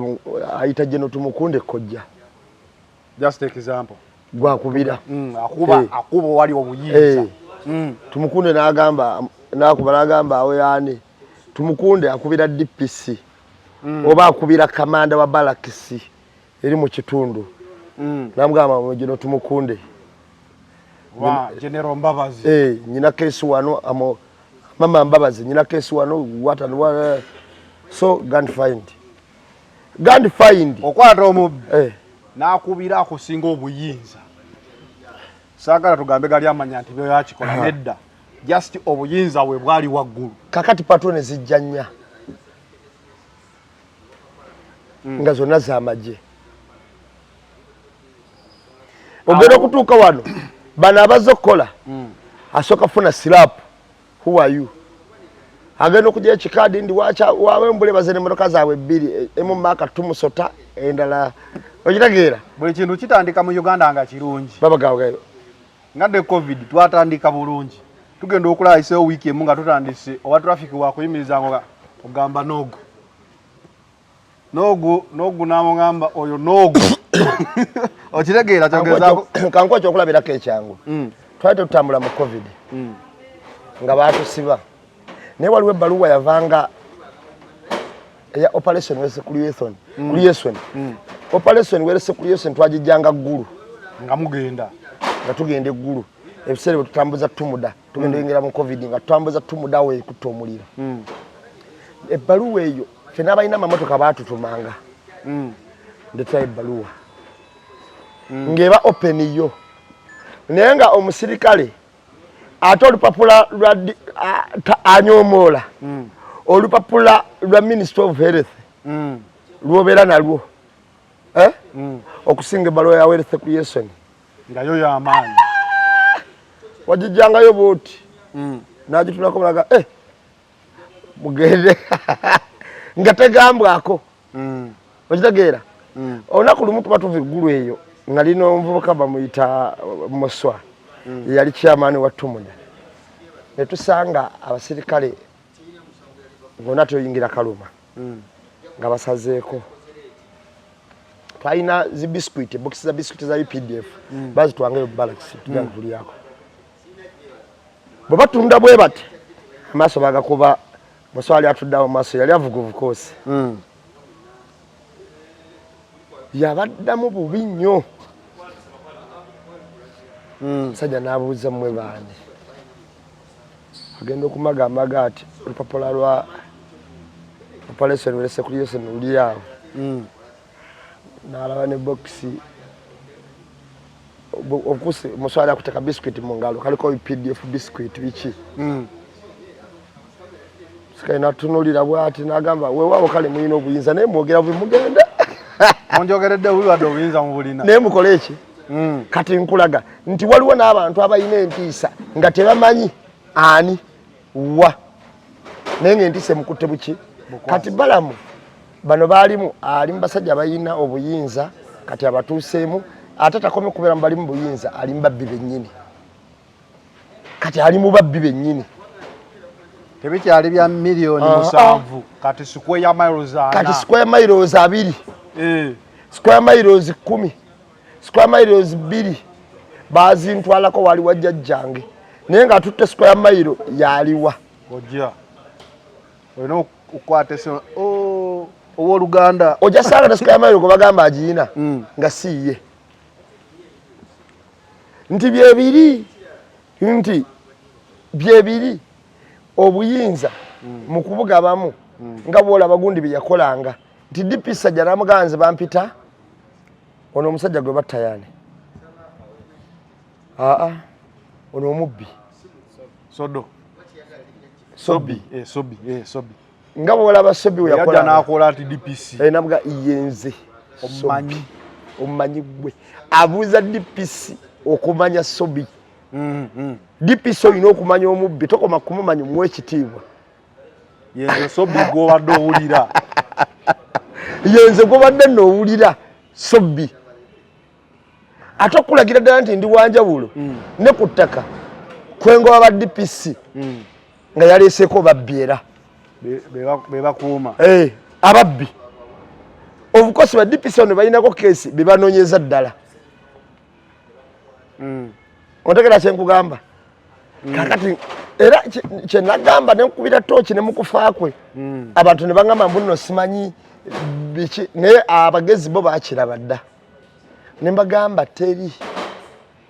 ayita Jeno Tumukunde kojja just example gwakubira akuba wali obuyinza Tumukunde n'agamba awe yani Tumukunde akubira DPC oba akubira kamanda wa Balakisi eri mu kitundu namugamba mu Jeno Tumukunde General Mbabazi nyina kesi wano mama Mbabazi nyina kesi wano what and what so gun find okwata omubbi nakubira akusinga obuyinza sagala tugambe gali amanya nti byo yakikola nedda just obuyinza we bwali waggulu kakati patone zijjanya nga zonna z'amagye ogenda okutuuka wano bano abazze okukola asooka funa sirapu who are you agenda okujja ekikaadi ndi Wembley bazene emmotoka zaabwe 2 emu maaka tumusota endala okitegeera buli kintu kitandika mu Uganda nga kirungi babagawe nga de covid twatandika bulungi tugenda okulayiseewo wiiki emu nga tutandise owa traffic wakuyimirizanga ogamba nogu namugamba oyo nogu okitegeera kyogezaako kankuwa kyokulabirako ekyangu twali tutambula mu covid nga baatusiba naye waliwo ebbaluwa yavanga eya operation wesekulyeson operation wesekulyeson twagijjanga ggulu nga mugenda nga tugenda eggulu ebiseera bwe tutambuza tumuda tugenda oyingira mu covid nga tutambuza tumuda we ekutta omuliro ebbaluwa eyo ffe n'abalina amamotoka baatutumanga ndetera ebbaluwa ng'eba open yo naye nga omusirikale ate olupapula anyomoola olupapula lwa Ministry of Health lwobeera nalwo okusinga ebbaluwa ya Health Creation nga yo y'amaanyi wagijjangayo bwoti nagitunako mulaga mugende nga tegambwako okitegeera olunaku lumu tuba tuva eggulu eyo nga lina omuvubuka bamuyita Moswa yali chairman wa Tumuda ne tusanga abasirikale ngona toyingira Kaluma nga basazeeko twalina zi biscuit box za biscuit za UPDF bazi twangayo Barracks tujanga tuliyako baba tunda bwe bati amaso bagakuba Moswali atuddawo maso yali avuguvukosi yabaddamu bubi nnyo sajja n'abuuza mmwe baani agenda okumagamaga ati olupapula lwa operation wesekulyeson luli awo n'alaba ne bokisi okusi Moswali akuteka biscuit mu ngalo kaliko PDF biscuit biki sikayi natunulira bwati n'agamba weewaawo kale mulina obuyinza naye mwogera bwe mugenda onjogeredde buliwadde obuyinza mu bulina naye mukole eki kati nkulaga nti waliwo n'abantu abalina entiisa nga tebamanyi ani wa naye ng'entiisa emukutte buki kati Balamu bano baalimu ali mu basajja balina obuyinza kati abatuuseemu ate takome kubeera mu bali mu buyinza ali mu babbi bennyini kati ali mu babbi bennyini tebikyali bya miliyoni 7 kati square miles 4 kati square miles 2 square miles 10 square miles 2 bazintwalako wali wajjajjange naye nga tutte square mile yaliwa ojja olina okukwata ow'Oluganda ojja sanga na square mile gwe bagamba agiina nga siiye nti byebiri obuyinza mu kubugabamu nga bwolaba gundi bye yakolanga nti DP sajja namuganze bampita ono omusajja gwe battayane ono omubbi sodo Sobbi Sobbi nga bwolaba Sobbi we yakola yaja nakola ati DPC namuga yenze omumanyi gwe abuuza DPC okumanya Sobbi DPC olina okumanya omubbi tokoma kumumanya muwe ekitiibwa yenze Sobbi gwobadde owulira yenze gwobadde n'owulira Sobbi ate okulagira ddala nti ndi wanjawulo ne ku ttaka kwengo aba DPC nga yaleeseeko babbi era bebakuuma ababbi obukosi ba DPC ono balinako keesi bebanoonyeza ddala ontegera kyenkugamba kakati era kyenagamba nenkubira tooki ne mukufa kwe abantu ne bagamba mbu nno simanyi biki naye abagezi bo bakiraba dda ne mbagamba teri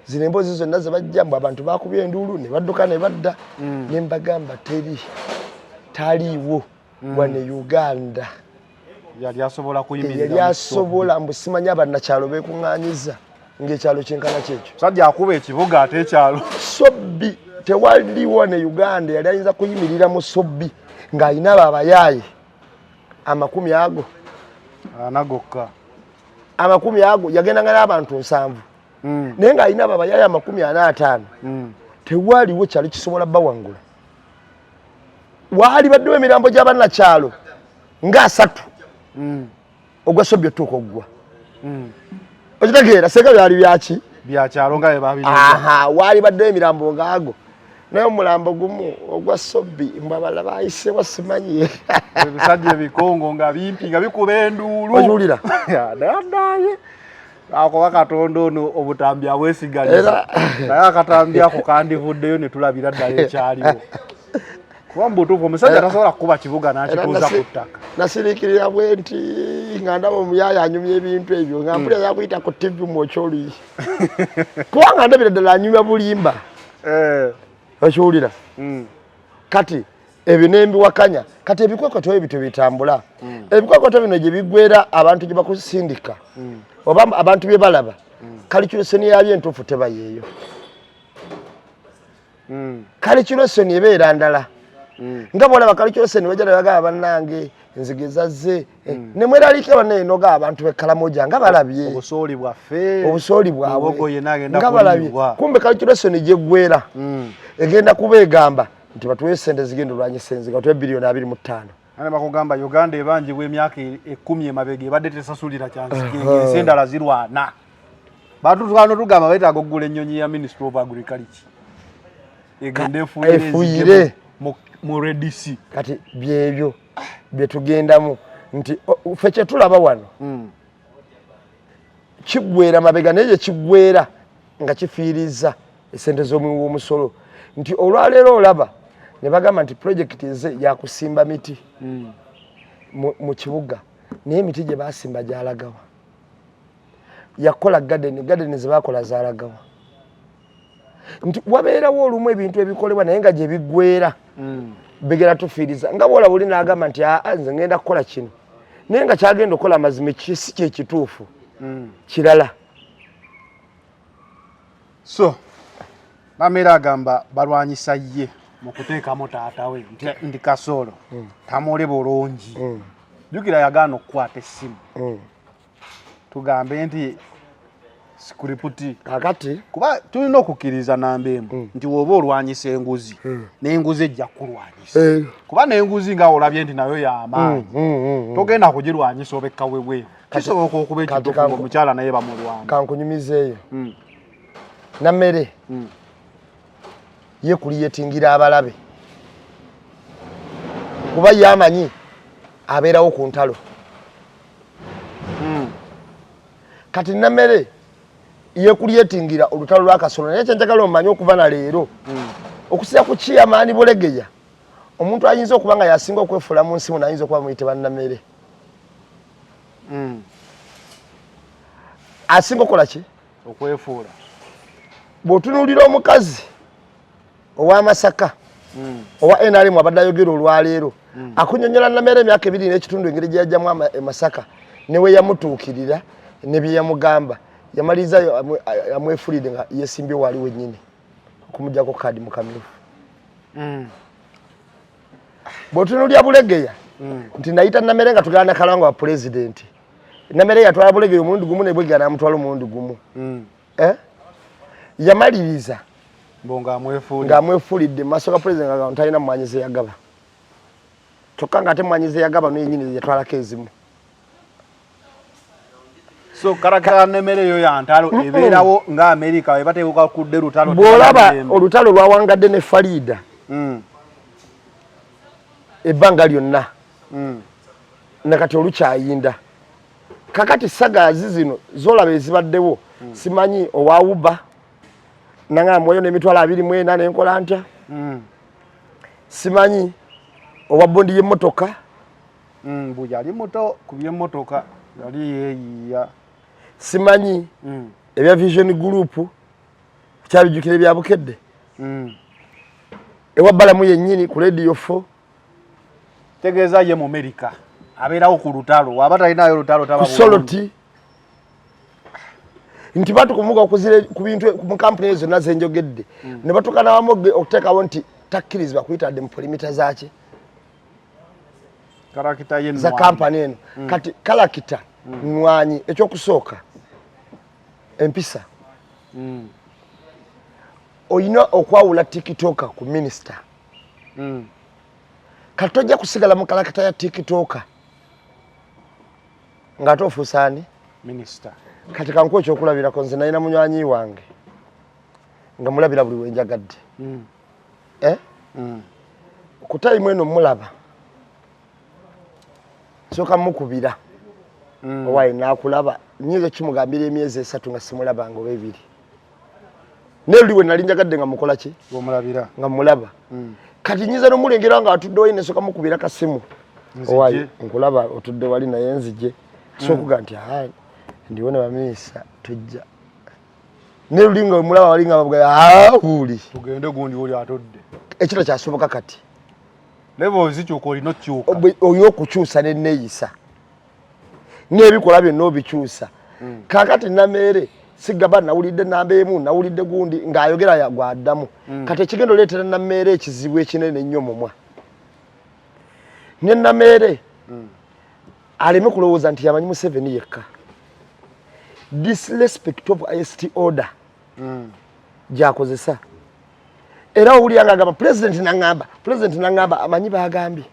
zino emboozi zonna ze bajja mbu abantu bakubya enduulu ne badduka ne badda ne mbagamba teri taliiwo wane Uganda yali asobola kuyimirira yali asobola mbu simanyi abannakyalo beekuŋŋaanyiza ng'ekyalo kyenkana kyekyo sajja akuba ekibuga ate ekyalo Sobbi tewaliwo ne Uganda yali ayinza kuyimirira mu Sobbi ng'ayina abo abayaaye 10 ago anagokka 10 ago yagendanga n'abantu 7 naye ng'ayina abo abayaaye 45 tewaliwo kyalo kisobola bawangula waali baddewo emirambo gy'abannakyalo nga 3 ogwa Sobbi otuuka oggwa okitegeera senga byali byaki byakyalo nga bebabiri waali baddewo emirambo ngaago naye omulambo gumu ogwa Sobbi mbabala bayisewo simanyi ebisajja ebikongo nga bimpi nga bikuba enduulu okiwulira dandaye akoba Katonda ono obutambi abwesigalira naye akatambi ako kandivuddeyo ne tulabira ddala ekyaliwo kuba mbutuufu omusajja tasobola kukuba kibuga n'akituuza ku ttaka nasirikirira bwe nti nga ndaba omuyaya anyumya ebintu ebyo nga mpulira yakuyita ku TV mwokyoluyi kubanga ndabira ddala anyumya bulimba okiwulira kati ebyo nembiwakanya kati ebikwekoto ebyo bitambula ebikwekoto bino gye biggwera abantu gye bakusindika oba abantu bye balaba kalikyuleseni yabyo entuufu tebayeeyo kalikyuleseni ebeera ndala nga bwolaba kalikyuleseni bajja ne bagamba bannange enzige zazze ne mweraliikira banneenoga abantu bekkalamoja nga balabye obusooli bwaffe obusooli bwabwe nga balabye kumbe kalikyuleseni gyeggwera egenda kubeegamba nti batuwe sente zigenda olwanyisa enzige batuwe biliyoni 25 ane bakugamba Uganda ebanjibwa emyaka 10 emabega ebadde tesasulira kyanzige ensi endala zirwana bantu tukano tugamba beetaaga okugula ennyonyi ya Ministry of Agriculture egende efuuyire mu redisi kati byebyo byetugendamu nti ffe kyetulaba wano kiggwera mabega naye kiggwera nga kifiiriza esente z'omusolo nti olwaleero olaba ne bagamba nti projekiti ze yakusimba miti mu kibuga naye emiti gye basimba gyalagawa yakola gadeni ze bakola zalagawa nti wabeerawo olumu ebintu ebikolebwa naye nga gye biggwera begera tufiiriza nga bwola buli n'agamba nti nze ngenda kukola kino naye nga kyagenda okukola amazima si kyekituufu kirala so Mamera agamba balwanyisa ye mu kuteekamu taata we ndi Kasolo tamule bulungi jukira yagaana okukwata essimu tugambe nti sikuriputi kakati kuba tulina okukkiriza nambemu nti woba olwanyisa enguzi n'enguzi ejja kulwanyisa kuba n'enguzi nga olabye nti nayo y'amaanyi togenda kugirwanyisa obekka wewe kisoboka okuba ekituufu omukyala naye bamulwana kankunyumizeeyo nammere ye kuliyetingira abalabe kuba yamanyi abeerawo ku ntalo kati nammere ye kuliyetingira olutalo lwa Kasolo naye kyenjagala omanyi okuva na leero okusira ku Chairman Bulegeya omuntu ayinza okuba nga yasinga okwefuula mu nsi muno ayinza okuba muyite bannammere asinga okukola ki okwefuula bw'otunuulira omukazi owa Masaka owa NRM abadde ayogera olwaleero akunyonyola nammere emyaka 2 n'ekitundu engeri gye yajjamu Masaka ne we yamutuukirira ne bye yamugamba yamaliza amwefulide nga yesimbye wali wennyini okumugyako kaadi mukamyufu Botunulya Bulegeya nti nayita Namere nga tugana Kalangwa wa president. Namere yatwala Bulegeya omundi gumu ne Bulegeya namutwala omundi gumu. Yamaliriza bonga amwefulidde masoka president nga ntalina mwanyize yagaba. Kyokka nga ate mwanyize yagaba no yennyini yatwalako ezimu. So karakter Namere yo ya ntalo ebeerawo nga America webatebuka kudde lutalo. Bwolaba olutalo lwawangadde ne Farida. Ebbanga lyonna. Nakati olukyayinda. Kakati sagazi zino zolaba ezibaddewo simanyi owawuba nanga mwoyo n'emitwalo 28 enkola ntya. Simanyi owa bondi y'emmotoka. Buja ali muto kubye emmotoka yali yeeyiya. Simanyi ebya Vision Group kyabijjukire bya Bukedde. Ewa Balamu yennyini ku Radio 4. Tegeeza ye mu America abeerawo ku lutalo waba talinayo lutalo taba Soloti nti batukumuka okuzire ku bintu mu kampuni ezo nazo njogedde ne batukana wamoge okuteekawo nti takkirizibwa kuyitadde mu polimita zaaki karakita ye za kampani eno kati kalakita nwanyi ekyokusooka empisa oyina okwawula tikitoka ku minisita katojja kusigala mu kalakita ya tikitoka ngato ofusani minister kati kanko ekyokulabirako nze nalina munywanyi wange nga mulabira buli wenjagadde kutayimu eno mulaba soka mukubira owayi nakulaba nyizo kimugambira emyezi 3 nga simulaba ngo bebiri neli we nali njagadde nga mukola ki omulabira nga mulaba kati nyiza no mulengera nga atudde oyine soka mukubira kasimu owayi nkulaba otudde wali na yenzije sokuga nti ndiwona bamisa tujja nelulinga omulaba walinga babga huli tugende gundi oli atodde ekiro kyasoboka kati levels zikyuka olina kyuka oyina okukyusa n'enneeyisa n'ebikola byonna obikyusa kakati Namere sigaba nawulidde namba emu nawulidde gundi ng'ayogera yagwaddamu kati ekigendo leetera Namere ekizibu ekinene ennyo mumwa ne Namere aleme kulowooza nti yamanyi Museveni yekka disrespect of IST order gyakozesa era owulyanga agamba president nangamba amanyi bagambye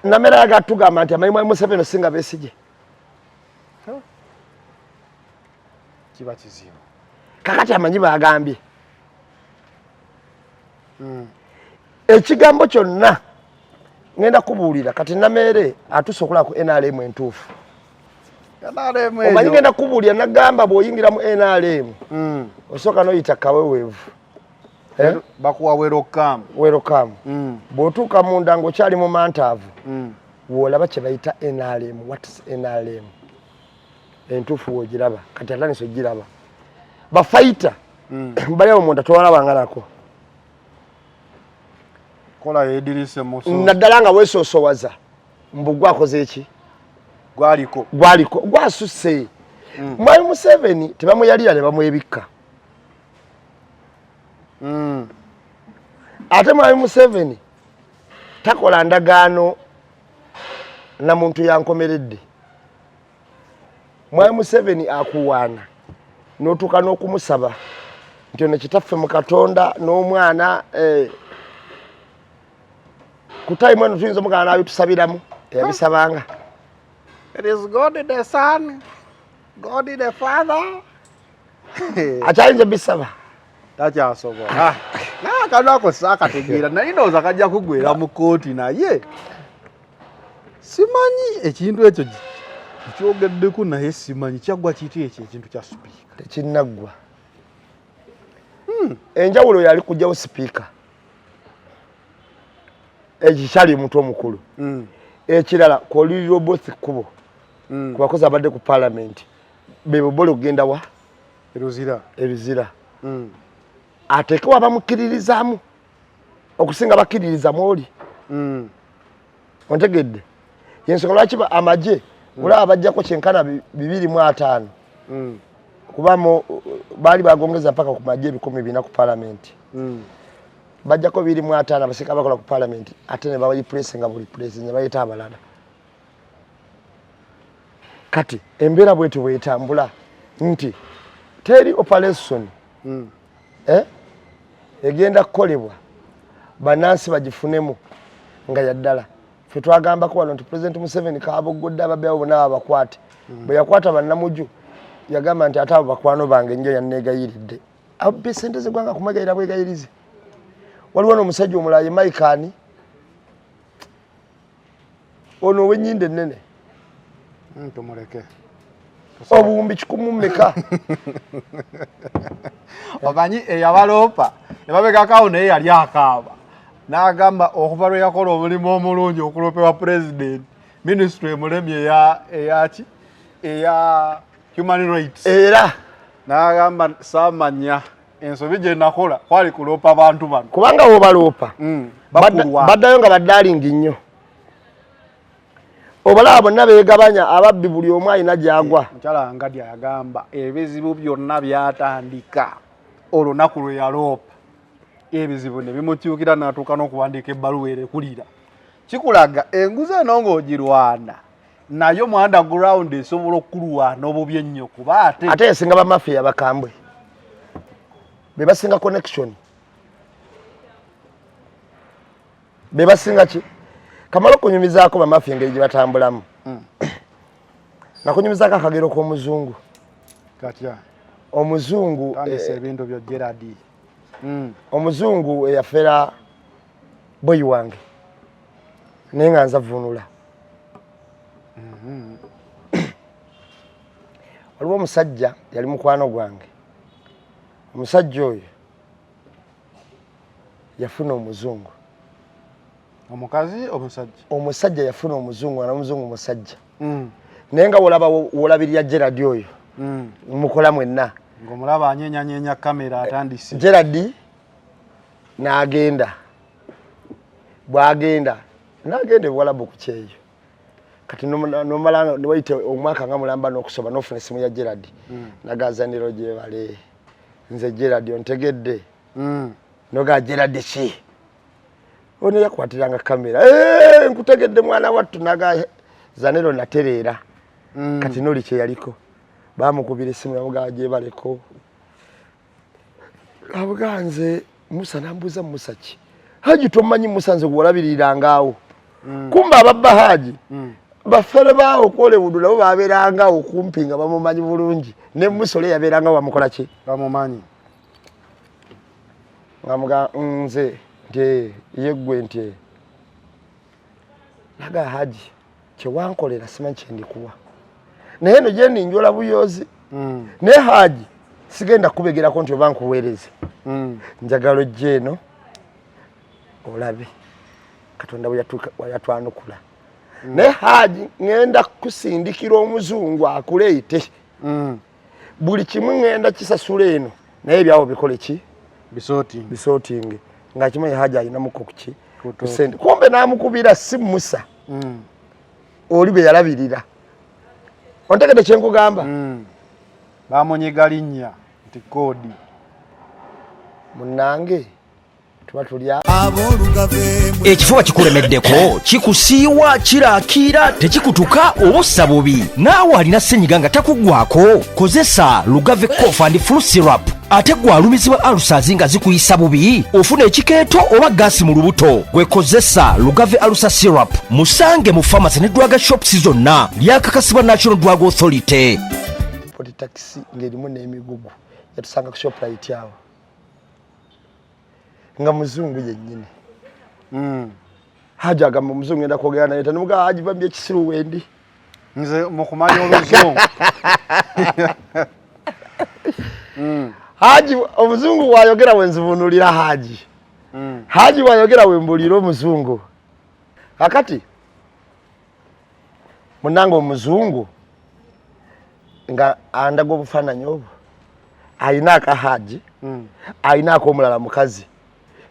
Namere agatugamba nti amanyi mwami Museveni osinga Besigye kiba kizibu kakati amanyi bagambye ekigambo kyonna ngenda kubuulira kati Namere atusokola ku NRM entuufu omanyi ngenda kubuulira nagamba bw'oyingira mu NRM osooka n'oyita kaweweevu bakuwa welcome bw'otuuka munda ng'okyali mu mantaavu w'olaba kye bayita NRM what is NRM entuufu w'ogiraba kati atandise ogiraba bafayita bali awo munda towalabanga nako kola yeedirise muso naddala nga weesoosowaza mbu gwakoze eki gwaliko gwasusse mwami Museveni tebamuyalira ne bamwebikka ate mwami Museveni takola ndagaano na muntu yankomeredde mwami Museveni akuwaana n'otuuka n'okumusaba nti ono kitaffe mu Katonda n'omwana kutayimu eno tuyinza omugana nabi tusabiramu eyabisabanga it is God the Son God the Father akyayinza bisaba takyasobola kanako saakategeera naye ndowooza kajja kugwera mu kooti naye simanyi ekintu ekyo kyogeddeku naye simanyi kyaggwa kiti ekyo ekintu kya sipiika tekinnaggwa enjawulo yali kujjawo sipiika ekikyali omuntu omukulu ekirala koliriro both kubo ku bakozi abadde ku paalamenti bebobole okugenda wa eruzira ateekewo abamukkiririzaamu okusinga bakkiririzamu oli ontegedde yensonga lwaki amagye olaba bajjako kyenkana 205 kuba baali bagongeza mpaka ku magye 400 ku paalamenti bajjako 25 abasika bakola ku parliament ate ne bayipress nga buli place ne bayita abalala kati embeera bwetu bwetambula nti teri operation egenda kukolebwa banansi bagifunemu nga yaddala fe twagambako wano nti President Museveni kaaboggodde ababyawo bonna abakwate bwe yakwata bannamuju yagamba nti ate abo bakwano bange nnyo yanneegayiridde abbe sente zegwanga kumwegayira bwegayirize waliwo n'omusajja omulayi Maikani ono ow'ennyinda ennene tumuleke obuwumbi 100 mmeka omanyi eyabaloopa emabegakawo naye yali akaaba n'agamba okuva lwe yakola omulimu omulungi okuloopebwa president ministry emulemye eya human rights era n'agamba saamanya ensobi gye nakola kwali kuloopa abantu bano kubanga wobaloopa baddayo nga baddalingi nnyo obalaba bonna beegabanya ababbi buli omu alina gyagwa mukyala Ngadya yagamba ebizibu byonna byatandika olunaku lwe yaloopa ebizibu ne bimutyukira n'atuuka n'okuwandiika ebbaluwa erekulira kikulaga enguzi eno ng'ogirwana nayo mu underground esobola okulwana obubi ennyo kuba ate esinga bamafiya bakambwe be basinga connection be basinga ki kamala okunyumizaako bamafiya engeri gye batambulamu nakunyumizaako akagero k'omuzungu katya omuzungu tandise ebintu byo Gerard omuzungu eyafera boyi wange naye nga nzavunula waliwo omusajja yali mukwano gwange omusajja oyo yafuna omuzungu omukazi omusajja yafuna omuzungu na omuzungu musajja naye nga wolabirira Gerard oyo mukola mwenna ng'omulaba anyenyanyenya kamera atandise Gerard n'agenda bw'agenda n'agenda ebuwalabu ku kyeyo kati nomala niwaite omwaka nga mulamba n'okusoma n'ofuna essimu ya Gerard nagazaniro gye bale nze Gerard ontegedde noga Gerard ki ono yakwatiranga kamera nkutegedde mwana wattu nagazaniro natereera kati noli kye yaliko bamukubira essimu yamugaa gye baleko abuganze Musa nambuza Musa ki Haji tomanyi Musa nze gwolabirira awo kumba ababba Haji bafere bawo kole budula bo baberanga okumpi nga bamumanyi bulungi ne Musole yaberanga wamukola ki bamumanyi ngamuga nze nte yegwe nte naga Haji kye wankolera simanyi kye ndikuwa naye no je ninjola buyozi ne Haji sigenda kubegerako nti obankuweereze njagalo jeno olabe Katonda yatwanukula ne Haji ngenda kusindikira omuzungu akuleete buli kimu ngenda kisasula eno naye byawo bikole ki bisotinge nga kimanyi Haji alina mukokuki kusente kumbe namukubira si Musa oli bwe yalabirira ontegedde kyenkugamba bamunyiga linnya nti kodi munange tuba tulya ekifuba kikulemeddeko kikusiiwa kiraakira tekikutuka obussa bubi naawe alina ssenyiga nga takugwako kozesa Lugave Cough and Flu Syrup ate gwalumizibwa alusazi nga zikuyisa bubi ofuna ekikeeto oba gaasi mu lubuto gwekozesa Lugave Alusa Syrup musange mu pharmacy ne drug shops zonna lyakakasibwa National Drug Authority poti taxi ngerimu n'emigugu yatusanga ku Shoprite awo nga muzungu yennyini Haji agamba muzungu ngenda kwogera naye tanuga Haji bambye kisiru wendi nze mukumanya oluzungu Haji omuzungu wayogera wenzivunulira Haji Haji wayogera wembulira omuzungu akati munanga omuzungu nga andaga obufaananyi obwo ayina aka Haji ayina akomulala mukazi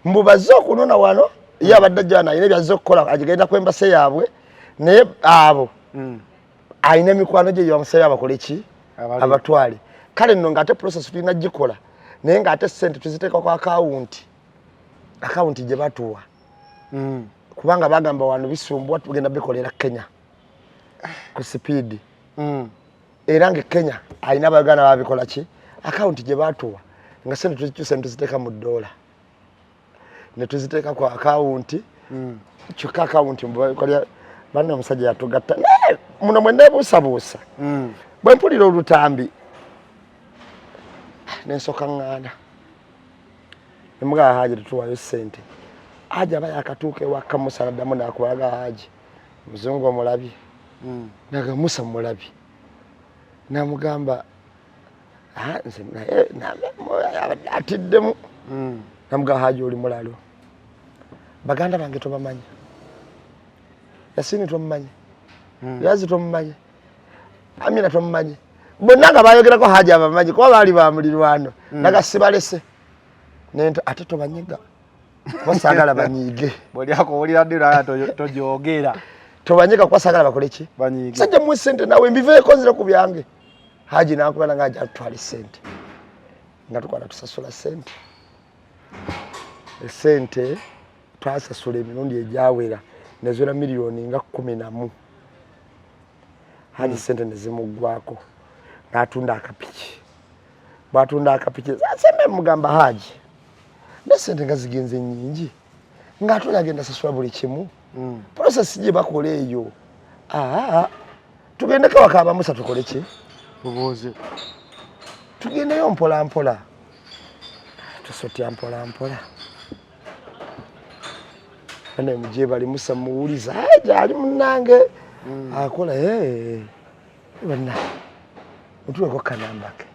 mbubaze okunona wano ye abadde jana ayina byazze okukola agenda kwembase yaabwe naye abo ayina emikwano gye yamusaya abakole ki abatwale kale nno ng'ate process tulina gikola naye ng'ate ssente tuziteeka ku akawunti account gye batuwa kubanga bagamba wano bisumbwa tugenda bikolera Kenya ku speed era nge Kenya alina bagana babikola ki account gye batuwa nga sente tuzikyuse tuziteeka mu $, ne tuziteeka ku account kyokka account mbakolera bana omusajja yatugatta muno mwende buusabuusa bwe mpulira olutambi nensoka ngana Mga Haji tuwayo sente. Haji aba yakatuuka ewaka Musa naddamu n'akulaga Haji. Muzungu omulabi. Naga Musa mulabi. Namugamba nze naye atiddemu. Namuga Haji oli mulalo. Baganda bange tobamanyi. Yasini tomumanyi. Yazi tomumanyi. Amina tomumanyi. Bonna nga bayogerako Haji abamanyi kuba baali bamulirwano. Naga sibalese. Nento ate tobanyiga wasagala banyige boli yako oli radira tojogera tobanyiga kwasagala bakole ki banyige sajja mu sente nawe mbiveeko nzira ku byange Haji nakubala nga ajja atwala sente nga tukwala tusasula sente sente twasasula emirundi ejawera nezera miliyoni nga 11 Haji sente nezimugwako natunda akapiki batunda akapiki asembe mugamba Haji nesente nga zigenze nyingi ngato yagenda sasula buli kimu process gye bakola eyo tugende ka wakaba Musa tukole ki tuboze tugende yo mpola mpola tusotya mpola mpola ane muje bali Musa muwuliza aja ali munange akola bana mutwe ko kanambake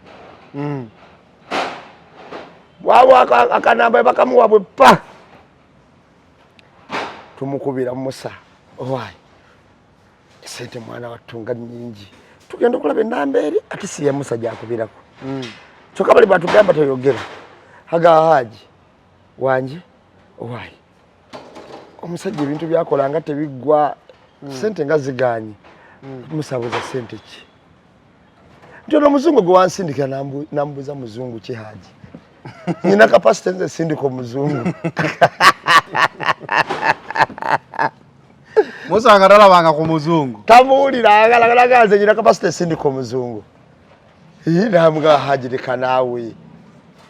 wawa akanamba bakamuwa bwe pa tumukubira Musa owai sente mwana watunga nyingi tugenda kulaba enamberi ati si ya Musa jakubirako choka bali batugamba toyogera haga Haji wanje owai omusajja ebintu byakolanga tebigwa sente nga ziganyi Musa abuza sente ki ndio muzungu gwe wansindika nambuza muzungu ki Haji nina capacity nze sindiko muzungu Musa ngatala banga ku muzungu tamuulira agalagalaga nze nina capacity sindiko muzungu namga Haji lekanawe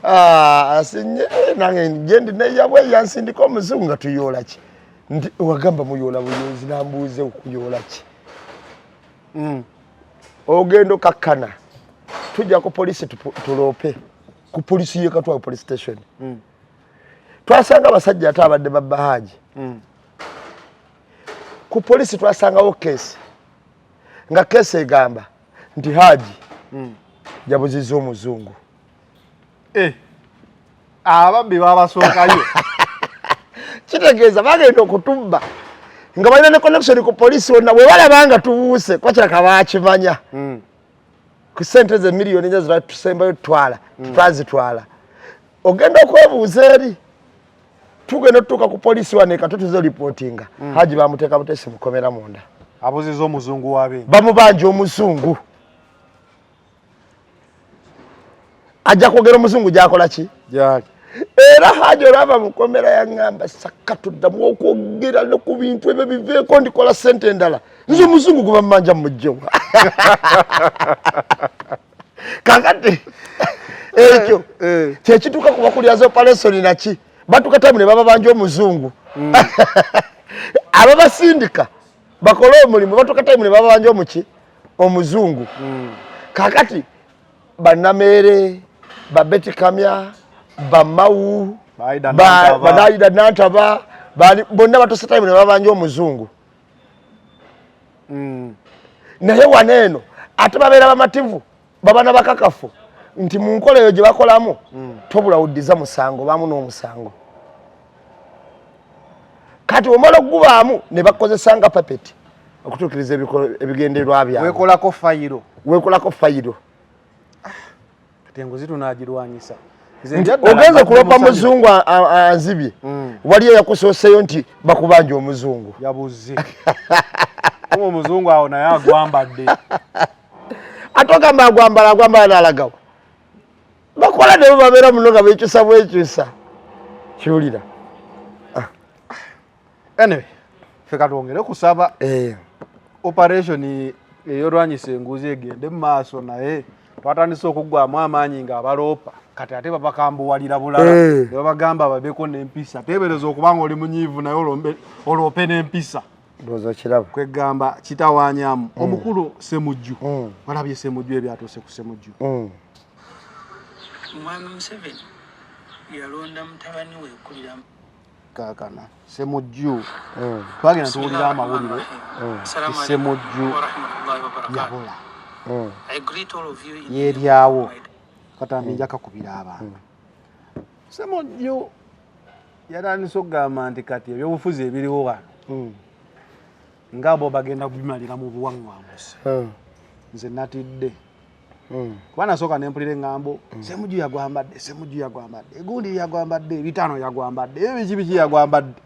asinye nange ngendi neyabwe yansindiko muzungu nga tuyola ki wagamba muyola buyozi nambuze okuyola ki ogendo kakkana tujja ku police tulope ku police yekatwa police station twasanga abasajja atabadde babba Haji ku police twasangawo case nga case egamba nti Haji jabuziza omuzungu ababbi babasookayo kitegeeza bagenda okutubba nga balina ne connection ku police wonna bwe balabanga tubuuse kwakira kabakimanya ku sente ze miliyoni nja zira tusembayo twala twazitwala ogenda okwebuuza eri tugenda tutuuka ku police waneka tutuze reportinga Haji bamuteeka butesi mukomera munda abuziza omuzungu wabe bamubanja omuzungu ajja kwogera omuzungu gyakola ki jaki era Haji olaba mukomera yaŋŋamba sakatuddamu okwogera ne ku bintu ebyo biveeko ndikola sente endala nze omuzungu gwe bamanja mujjewa kakati ekyo kyekituuka ku bakulyaza operation naki batukatamu ne baba banja omuzungu ababasindika bakole omulimu batukatamu ne baba banja omuki omuzungu kakati bannamere babeti kamya bamawu banaida nantaba bonna batosetamu ne baba banja omuzungu naye waneeno ate babeera bamativu babana bakakafu nti mu nkola eyo gye bakolamu tobula uddiza musango bamu n'omusango kati omala okugubaamu ne bakozesanga papeti okutuukiriza ebigendererwa byabwe weekolako fayiro kati enguzi tunaagirwanyisa ogenza kulopa muzungu anzibye waliyo yakusooseyo nti bakubanja omuzungu yabuze omuzungu awo naye agwambadde ate ogamba agwambala n'alagawo bakola ne babeera muno nga beekyusa bwekyusa kiwulira anyway feka tuongere kusaba operation eyorwanyisa enguzi egende mu maaso naye twatandise okugwamu amaanyi nga abalopa kati ate babakambuwalira bulala ne babagamba babeko n'empisa teebereza okubanga oli munyiivu naye oloope n'empisa ndoza kirabo kwegamba kitawanyamu omukulu Ssemujju walabye Ssemujju ebyatuuse ku Ssemujju Mwami Museveni yalonda mutabani we kulira kakana Ssemujju twagenda tuwulira amawulire Ssemujju yabula I greet all of you in yeryawo katambi njaka kubira abantu Ssemujju yatandise okugamba nti kati ebyobufuzi ebiriwo wano ngabo bagenda kubimalira mu buwaŋŋanguse nze natidde kubana soka nempulire ngambo Ssemujju yagwambadde Ssemujju yagwambadde egundi yagwambadde bitano yagwambadde ebiki yagwambadde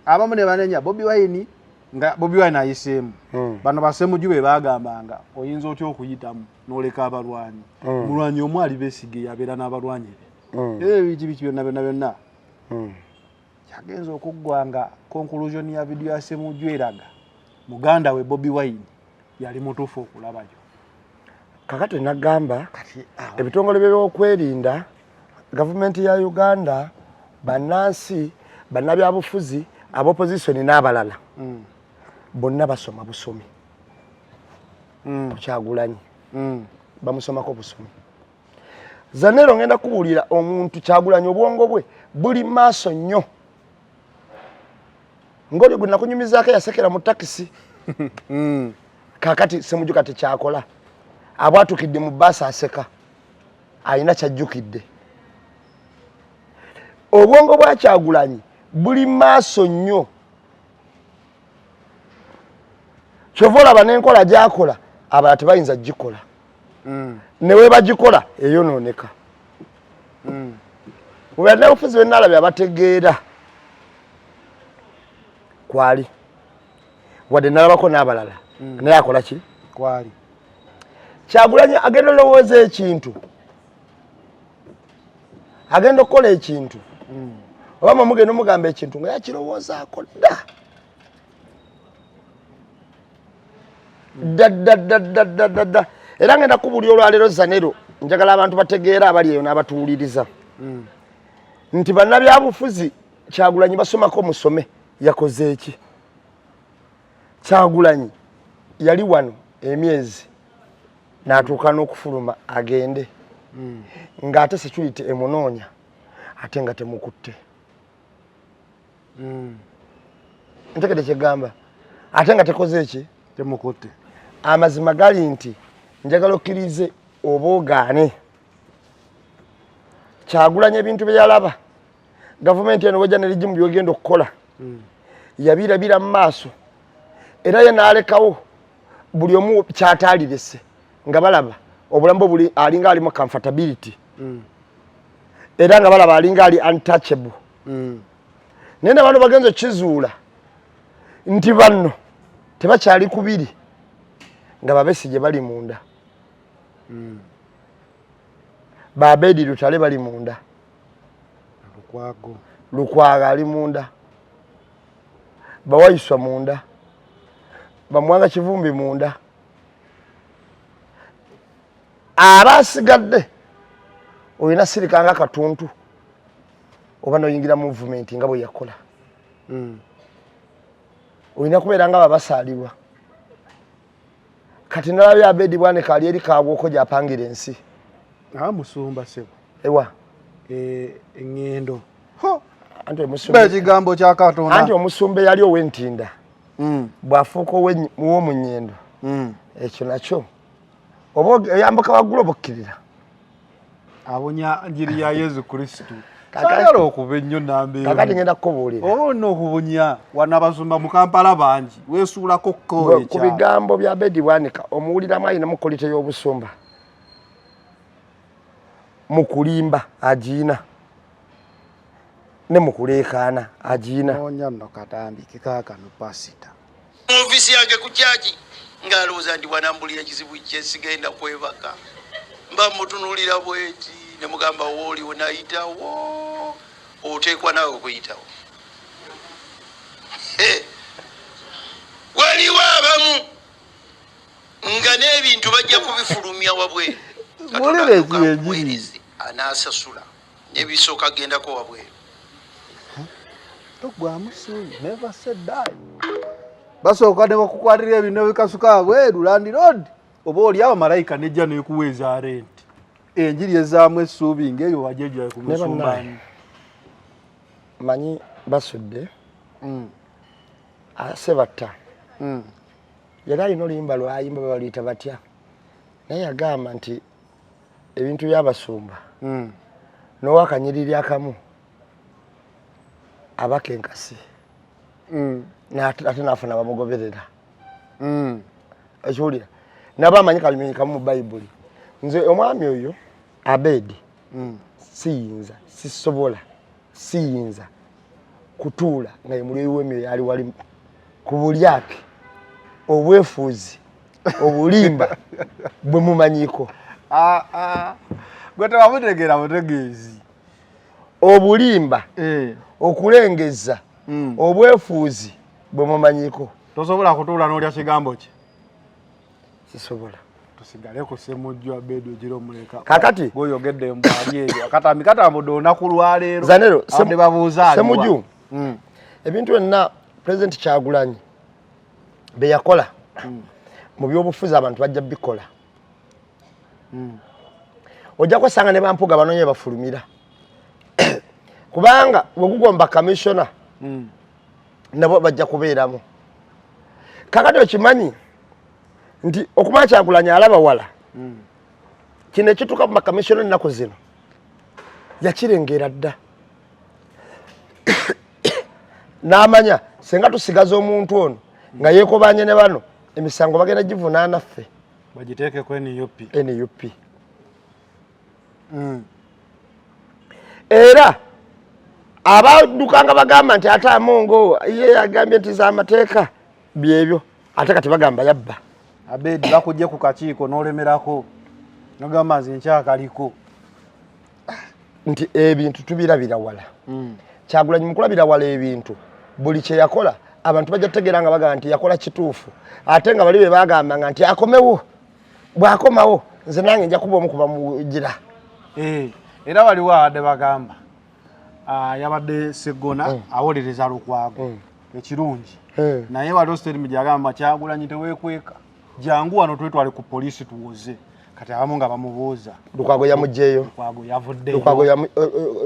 abamu ne banenya Bobi Wine nga Bobi Wine ayiseemu bano ba Ssemujju be bagambanga oyinza otyo okuyitamu n'oleka abalwanyi mulwanyi omu ali beesige yabeera n'abalwanyi be ebiki byonna yagenza okuggwanga conclusion ya video ya Ssemujju eraga muganda we Bobi Wine yali mutuufu okulabayo kakati nagamba ebitongole by'okwerinda gavumenti ya Uganda bannansi bannabyabufuzi ab'opposition n'abalala bonna basoma busomi Kyagulanyi bamusomako busomi Zanero ngenda kubuulira omuntu Kyagulanyi obwongo bwe buli maaso nnyo ngoli gwe nakunyumizaako yasekera mu takisi kakati Ssemujju kati kyakola abwatukidde mu bbaasi aseka alina kyajjukidde obwongo bwa Kyagulanyi buli maaso nnyo kyova olaba n'enkola gy'akola abalala tebayinza gikola newe bagikola eyonooneka bwebannabufuzi bennaalabye abategeera kwali wadde nalabako n'abalala naye akola ki kwali Kyagulanyi agenda olowooza ekintu agenda okukola ekintu oba mugenda omugamba ekintu nga yakirowoozaako dda era ngenda kubuulira olwaleero Zanero njagala abantu bategeera abali eyo n'abatuwuliriza nti bannabyabufuzi Kyagulanyi basomako musome yakoze eki Kyagulanyi yali wano emyezi n'atuuka n'okufuluma agende ng'ate security emunoonya ate nga temukutte ntegedde kyegamba ate nga tekoze eki temukutte amazima gali nti njagala okkirize oba ogaane Kyagulanyi ebintu bye yalaba gavumenti eno wejja nerigimu byogenda okukola yabirabira mu maaso era ye n'alekawo buli omu kyataalirese nga balaba obulamu buli alinga alimu comfortability era nga balaba alinga ali untouchable naye abantu bagenza kizuula nti banno tebakyali kubiri nga Babesige bali munda Babedi Lutale bali munda Lukwago ali munda Bawaiswa munda Bamwanga Kivumbi munda abasigadde oyina sirikanga katuntu oba noyingira movement nga bwe yakola oyina kubeera nga babasalibwa kati nalabye Abedi Bwanika ali eri kaabwoko gy'apangira ensi musumba sebo ewa engendo anti omusumba ekigambo kya Katonda anti omusumba yali ow'entinda bw'afuuka ow'omunyendo ekyo nakyo oba oyambuka waggulu obukkirira abonya njiri ya Yesu Kristo sayala okuba ennyo nambeera kakati ngenda kukubuulira ono okubunya wanabasumba mu Kampala bangi weesuulako kkoole ku bigambo bya Abedi Bwanika omuwuliramu alina mu kolite y'obusumba mu kulimba agiina ne mu kuleekaana agiina onya nno katambike kaakano pasita ofisi yange ku kyaki ng'alowooza nti wanambulira ekizibu kye sigenda kwebaka mba mutunuulira bweti ne mugamba wooliwo nayitawo oteekwa naawe okuyitawo waliwo abamu nga n'ebintu bajja kubifulumya wabweru anaasasula n'ebisooka gendako wabweru. basooka ne bakukwatira ebintu bikasuka wabweru landiroad oba oliawo malayika nejja nekuweeza renti enjiri ezaamu essuubi ng'eyo wajejja ku busumbani manyi basudde Sebatta yali alina oluyimba lwayimba baluyita batya naye yagamba nti ebintu by'abasumba n'owakanyiriri akamu abakenkasi ate naafuna bamugoberera ekiwulira naba amanyi kalinyonyi kamu mu bayibuli. Nze omwami oyo Abedi siyinza kutuula nga yemulweyi w'emyoyo yali wali ku bulyake obwefuuzi obulimba bwe mumanyiko gwe tewamutegeera mutegeezi obulimba okulengeza obwefuuzi bwe mumanyiko tosobola kutuula n'olya kigambo kye sisobola tusigale ku Ssemujju Abedi ogira omuleka kakati goyogedde mbwali ebyo akatambi katambudde olunaku lwaleero zanero abadde babuuza Ssemujju ebintu byonna President Kyagulanyi be yakola mu byobufuzi abantu bajja bikola ojja kusanga ne bampuga banonye bafulumira kubanga bwegugomba commissioner nabo bajja kubeeramu kakati okimanyi nti okumanya Kyagulanyi alaba wala kino ekituuka mu makamishona ennaku zino yakirengera dda n'amanya senga tusigaza omuntu ono nga yeekobanye ne bano emisango bagenda givunaana ffe bagiteekeko NUP era abadukanga bagamba nti ate Amongo ye yagambye nti z'amateeka byebyo ate kati bagamba yabba Abedi bakujje ku kakiiko n'olemerako nogamba nze nkyakaliko nti ebintu tubirabira wala Kyagulanyi mukulabira wala ebintu buli kye yakola abantu bajja kutegeera nga bagamba nti yakola kituufu ate nga bali be bagambanga nti akomewo bw'akomawo nze nange nja kuba omukuba mugira era waliwo abadde bagamba yabadde Segona awolereza Lukwago ekirungi naye waliwo statement gyagamba Kyagulanyi teweekweka jangu wano twetwale ku poliisi tuwoze kati abamu nga bamubuuza Lukwago yamugjeyo Lukwago yavudde Lukwago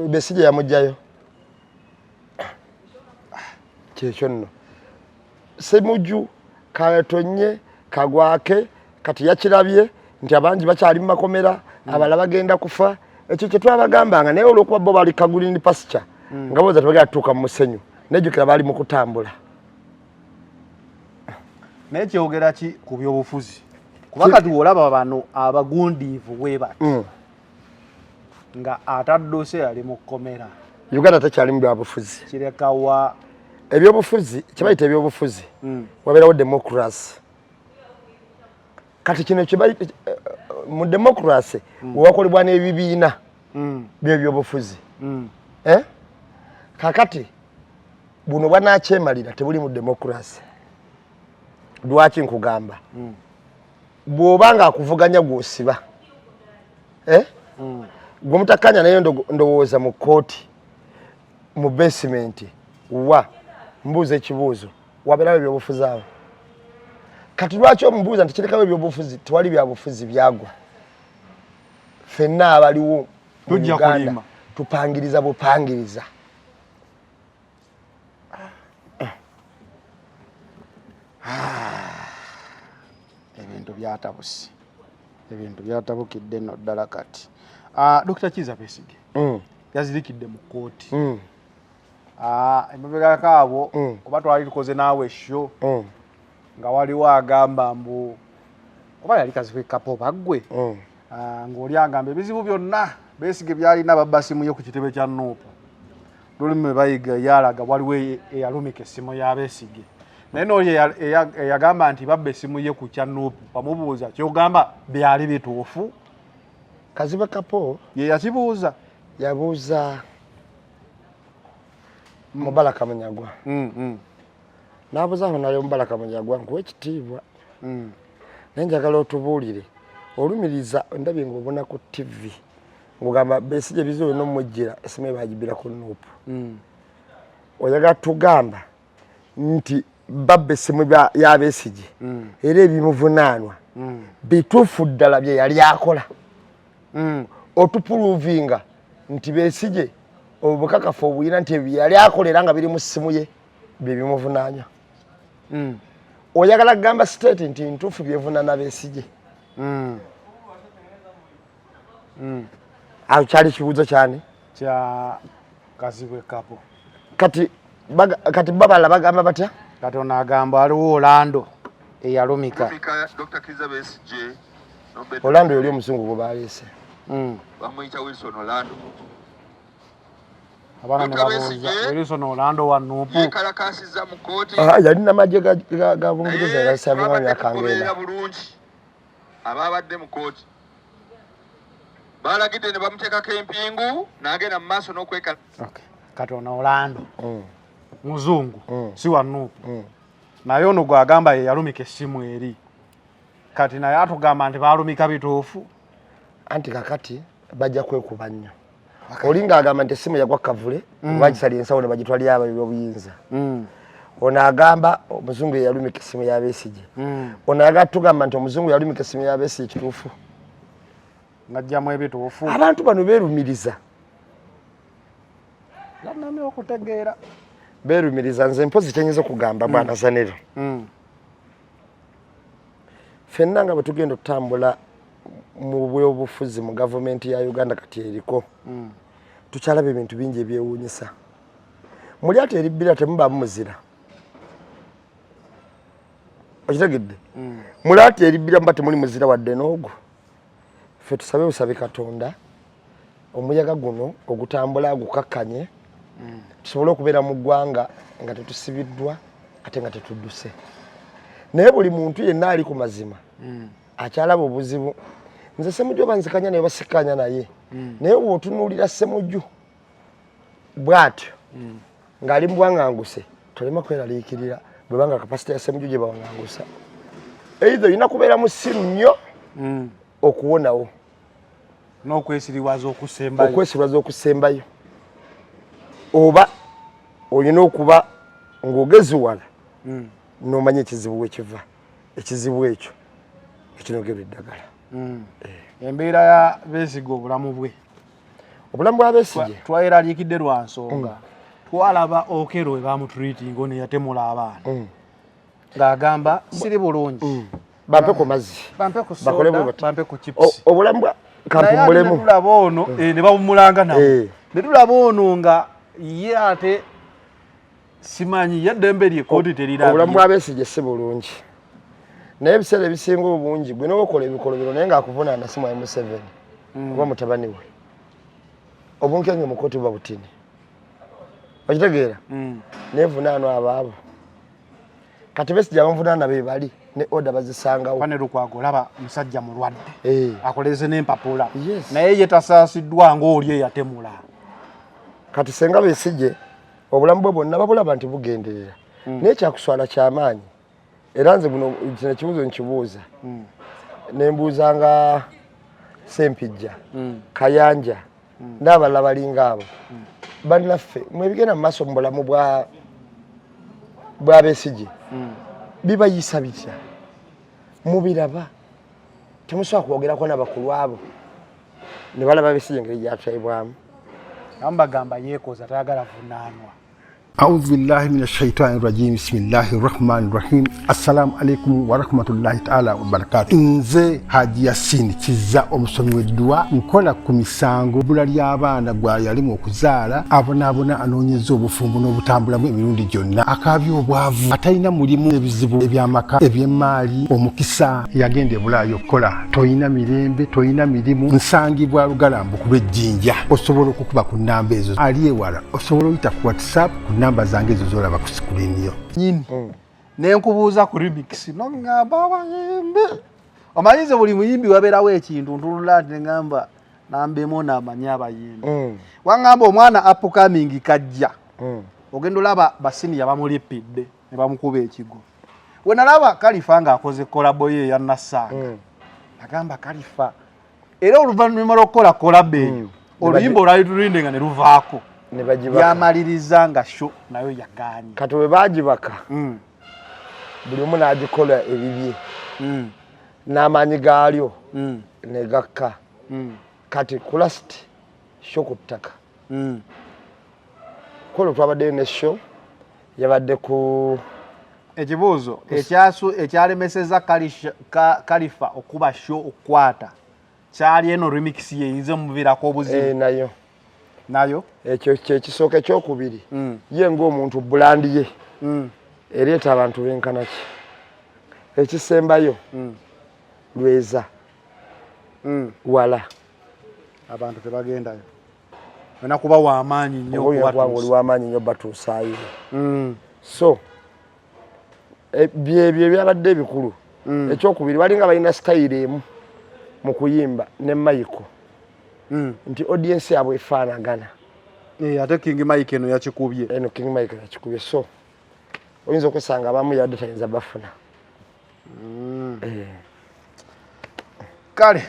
Besigye yamugjayo kyekyo nno Ssemujju katonye kagwake kati yakirabye nti abangi bakyali mu makomera abala bagenda kufa ekyo kye twabagambanga naye olw'okuba bo bali Kagulini pasture nga boza tebagenda tutuuka mu musenyu nejjukira baali mu kutambula naye kyogera ki ku byobufuzi kuba kati olaba bano abagundiivu bwe bati nga atadduse ali mu kkomera Uganda tekyali mu byabufuzi kirekawa ebyobufuzi kyebayita ebyobufuzi wabeerawo democracy kati kino kyebayita mu democracy wewakolebwa n'ebibiina by'ebyobufuzi kakati buno bwanakyemalira tebuli mu democracy lwaki nkugamba bw'oba nga akuvuganya gw'osiba gwe mutakkanya naye ndowooza mu kooti mu basement wa mbuuza ekibuuzo wabeerawo ebyobufuzi awo kati lwaki omubuuza nti kirekawo ebyobufuzi tewali byabufuzi byagwa ffenna abaliwo mu Uganda tupangiriza bupangiriza ebintu byatabukidde nno ddala kati Dr. Kizza Besigye yazirikidde mu kooti emabega kaabo oba twali tukoze naawe esho nga waliwo agamba mbu oba yali kazikwekapo baggwe ng'oli agamba ebizibu byonna Besigye byalina babba simu ye ku kitebe kya Nuupu lulimi lwe bayiga yalaga waliwo eyalumika essimu ya Besigye naye n'oli eyagamba nti babba essimu ye ku kya Nuupu bamubuuza kyogamba byali bituufu Kaziba Kapo ye yakibuuza yabuuza Mubaraka Munyagwa nabuzaho nayo Mubaraka Munyagwa nkuwe ekitiibwa naye njagala otubuulire olumiriza ndabye ng'obona ku TV ng'ogamba Besigye bizibu n'omujjira esimu ebaagibira ku Nuupu oyagala tugamba nti babba essimu ya Besigye era ebimuvunaanwa bituufu ddala bye yali akola otupuluvinga nti Besigye obukakafu obuyina nti ebyo yali akolera nga biri mu ssimu ye bye bimuvunaanya oyagala kugamba state nti ntuufu byevunaana Besigye awo kyali kibuuzo kyani kya Kazibwe Kapo kati babala bagamba batya kati ono agamba aliwo Orlando eyalumika Dr. Kizza Besigye Orlando yali omusungu gwe baleese bamuyita Wilson Orlando abana ne babuuza Wilson Orlando wa Nuupu yekalakasiza mu kooti yali namagye ga Bungereza gasabiwa myakangenda bulungi ababadde mu kooti balagidde ne bamuteekako empingu n'agenda mu maaso n'okwekala kati ono Orlando muzungu si wa Nuupu naye ono gwagamba ye yalumika essimu eri kati naye atugamba nti balumika bituufu anti kakati bajja kwekuba nnyo olinga agamba nti essimu yagwa kavule bagisali ensawo ne bagitwalira abo ebyobuyinza ono agamba omuzungu yalumika essimu ya Besigye ono agala tugamba nti omuzungu yalumika essimu ya Besigye kituufu ngajjamu ebituufu abantu bano beerumiriza gannamye okutegeera beerumiriza nze mpozi kyenyinza okugamba bwana Zanero ffenna nga bwe tugenda okutambula mu byobufuzi mu gavumenti ya Uganda kati eriko tukyalaba ebintu bingi ebyewuunyisa muli ate eribbira temubaamu muzira okitegedde muli ate eribbira muba temuli muzira wadde n'ogwo ffe tusabe busabe Katonda omuyaga guno ogutambula gukakkanye tusobole okubeera mu ggwanga nga tetusibiddwa ate nga tetudduse naye buli muntu yenna ali ku mazima akyalaba obuzibu nze Ssemujju banzikanya naye basikanya naye naye bw'otunuulira Ssemujju bw'atyo ng'ali mu bwaŋŋanguse tolema kweraliikirira bwebanga kapasite ya Ssemujju gye bawaŋŋangusa either olina kubeera musiru nnyo okuwonawo n'okwesiriwaza okusembayo oba olina okuba ng'ogeziwala n'omanya ekizibu wekiva ekizibu ekyo ekinogerwa eddagala embeera ya Besigye obulamu bwa Besigye twayeraliikidde lwa nsonga twalaba Okello we bamutreatinga ono yatemula abaana ng'agamba siri bulungi bampe ku mazzi bampe ku soda bampe ku chips obulamu bwa kampumulemu ne tulaba ono ne bawumulanga nawe ne tulaba ono nga ye ate simanyi yaddembe lye kooti terirabye obulamu bwa Besigye si bulungi naye ebiseera ebisinga obungi gwe n'okola ebikolobero naye ng'akuvunaana si mwami Museveni oba mutabani we obunkenge mu kooti buba butini okitegeera neevunaanwa abaabo kati Besigye abamuvunaana be bali ne oda bazisangawo pane Lukwago olaba musajja mulwadde akoleze n'empapula Yes. naye ye tasaasiddwa ng'oli eyatemula kati senga Besigye obulamu bwe bwonna babulaba nti bugenderera naye kyakuswala kyamaanyi era nze buno kino ekibuuzo nkibuuza nembuuza nga Sempijja Kayanja n'abalala balinga abo bannaffe mwebigenda mu maaso mu bulamu bwa Besigye bibayisa bitya mubiraba temusobola kwogerako n'abakulu abo ne balaba Besigye engeri gyatwayibwamu ambagamba yeekoza tayagala vunaanwa أعوذ بالله من الشيطان الرجيم بسم الله الرحمن الرحيم السلام عليكم ورحمة الله تعالى وبركاته nze Haji Yasin Kizza omusomi w'eddwa nkola ku misango bbula ly'abaana gwa yalimu okuzaala abonaabona anoonyeza obufumbo n'obutambulamu emirundi gyonna akaabya obwavu atalina mulimu ebizibu eby'amaka eby'emmaali omukisa yagenda e Bulaaya okukola toyina mirembe toyina mirimu nsangibwa lugalambu ku lw'ejjinja osobola okukuba ku nnamba ezo ali ewala osobola oyita ku WhatsApp ku namba zange ezo zolaba ku sikulini yo nyini nenkubuuza ku remix nongamba abayimbi omanyize buli muyimbi wabeerawo ekintu ntulula nti nengamba nambemo n'amanyi abayimbi wangamba omwana upcoming kajja ogenda olaba basiniya bamulipidde ne bamukuba ekigo. We nalaba Kalifa ng'akoze kolabo ye ya Nassanga. Agamba Kalifa era oluvannyuma lw'okukola kolabo eyo oluyimba olwalitulinde nga ne luvaako ne bagibaka yamaliriza nga show nayo yagaanye. Kati we baagibaka buli omu n'agikola ebibye n'amaanyi gaalyo ne gakka kati kulasiti show ku ttaka kolo twabaddeyo ne show yabadde ku ekibuuzo ekyalemeseza Kalifa okuba show okukwata kyali eno remix ye yinze mubiirako obuzibu nayo ekyo kyekisooka ekyokubiri ye ng'omuntu bulandi ye ereeta abantu benkana ki ekisembayo lweza wala abantu tebagendayo wena kuba w'amaanyi nnyo oli w'amaanyi nnyo batuusaayo so byebyo ebyabadde ebikulu ekyokubiri balinga balina sitayiro emu mu kuyimba ne mayiko nti audience yabwe efaanagana ate King Mike eno yakikubye King Mike yakikubye so oyinza okusanga abamu yadde tayinza bafuna kale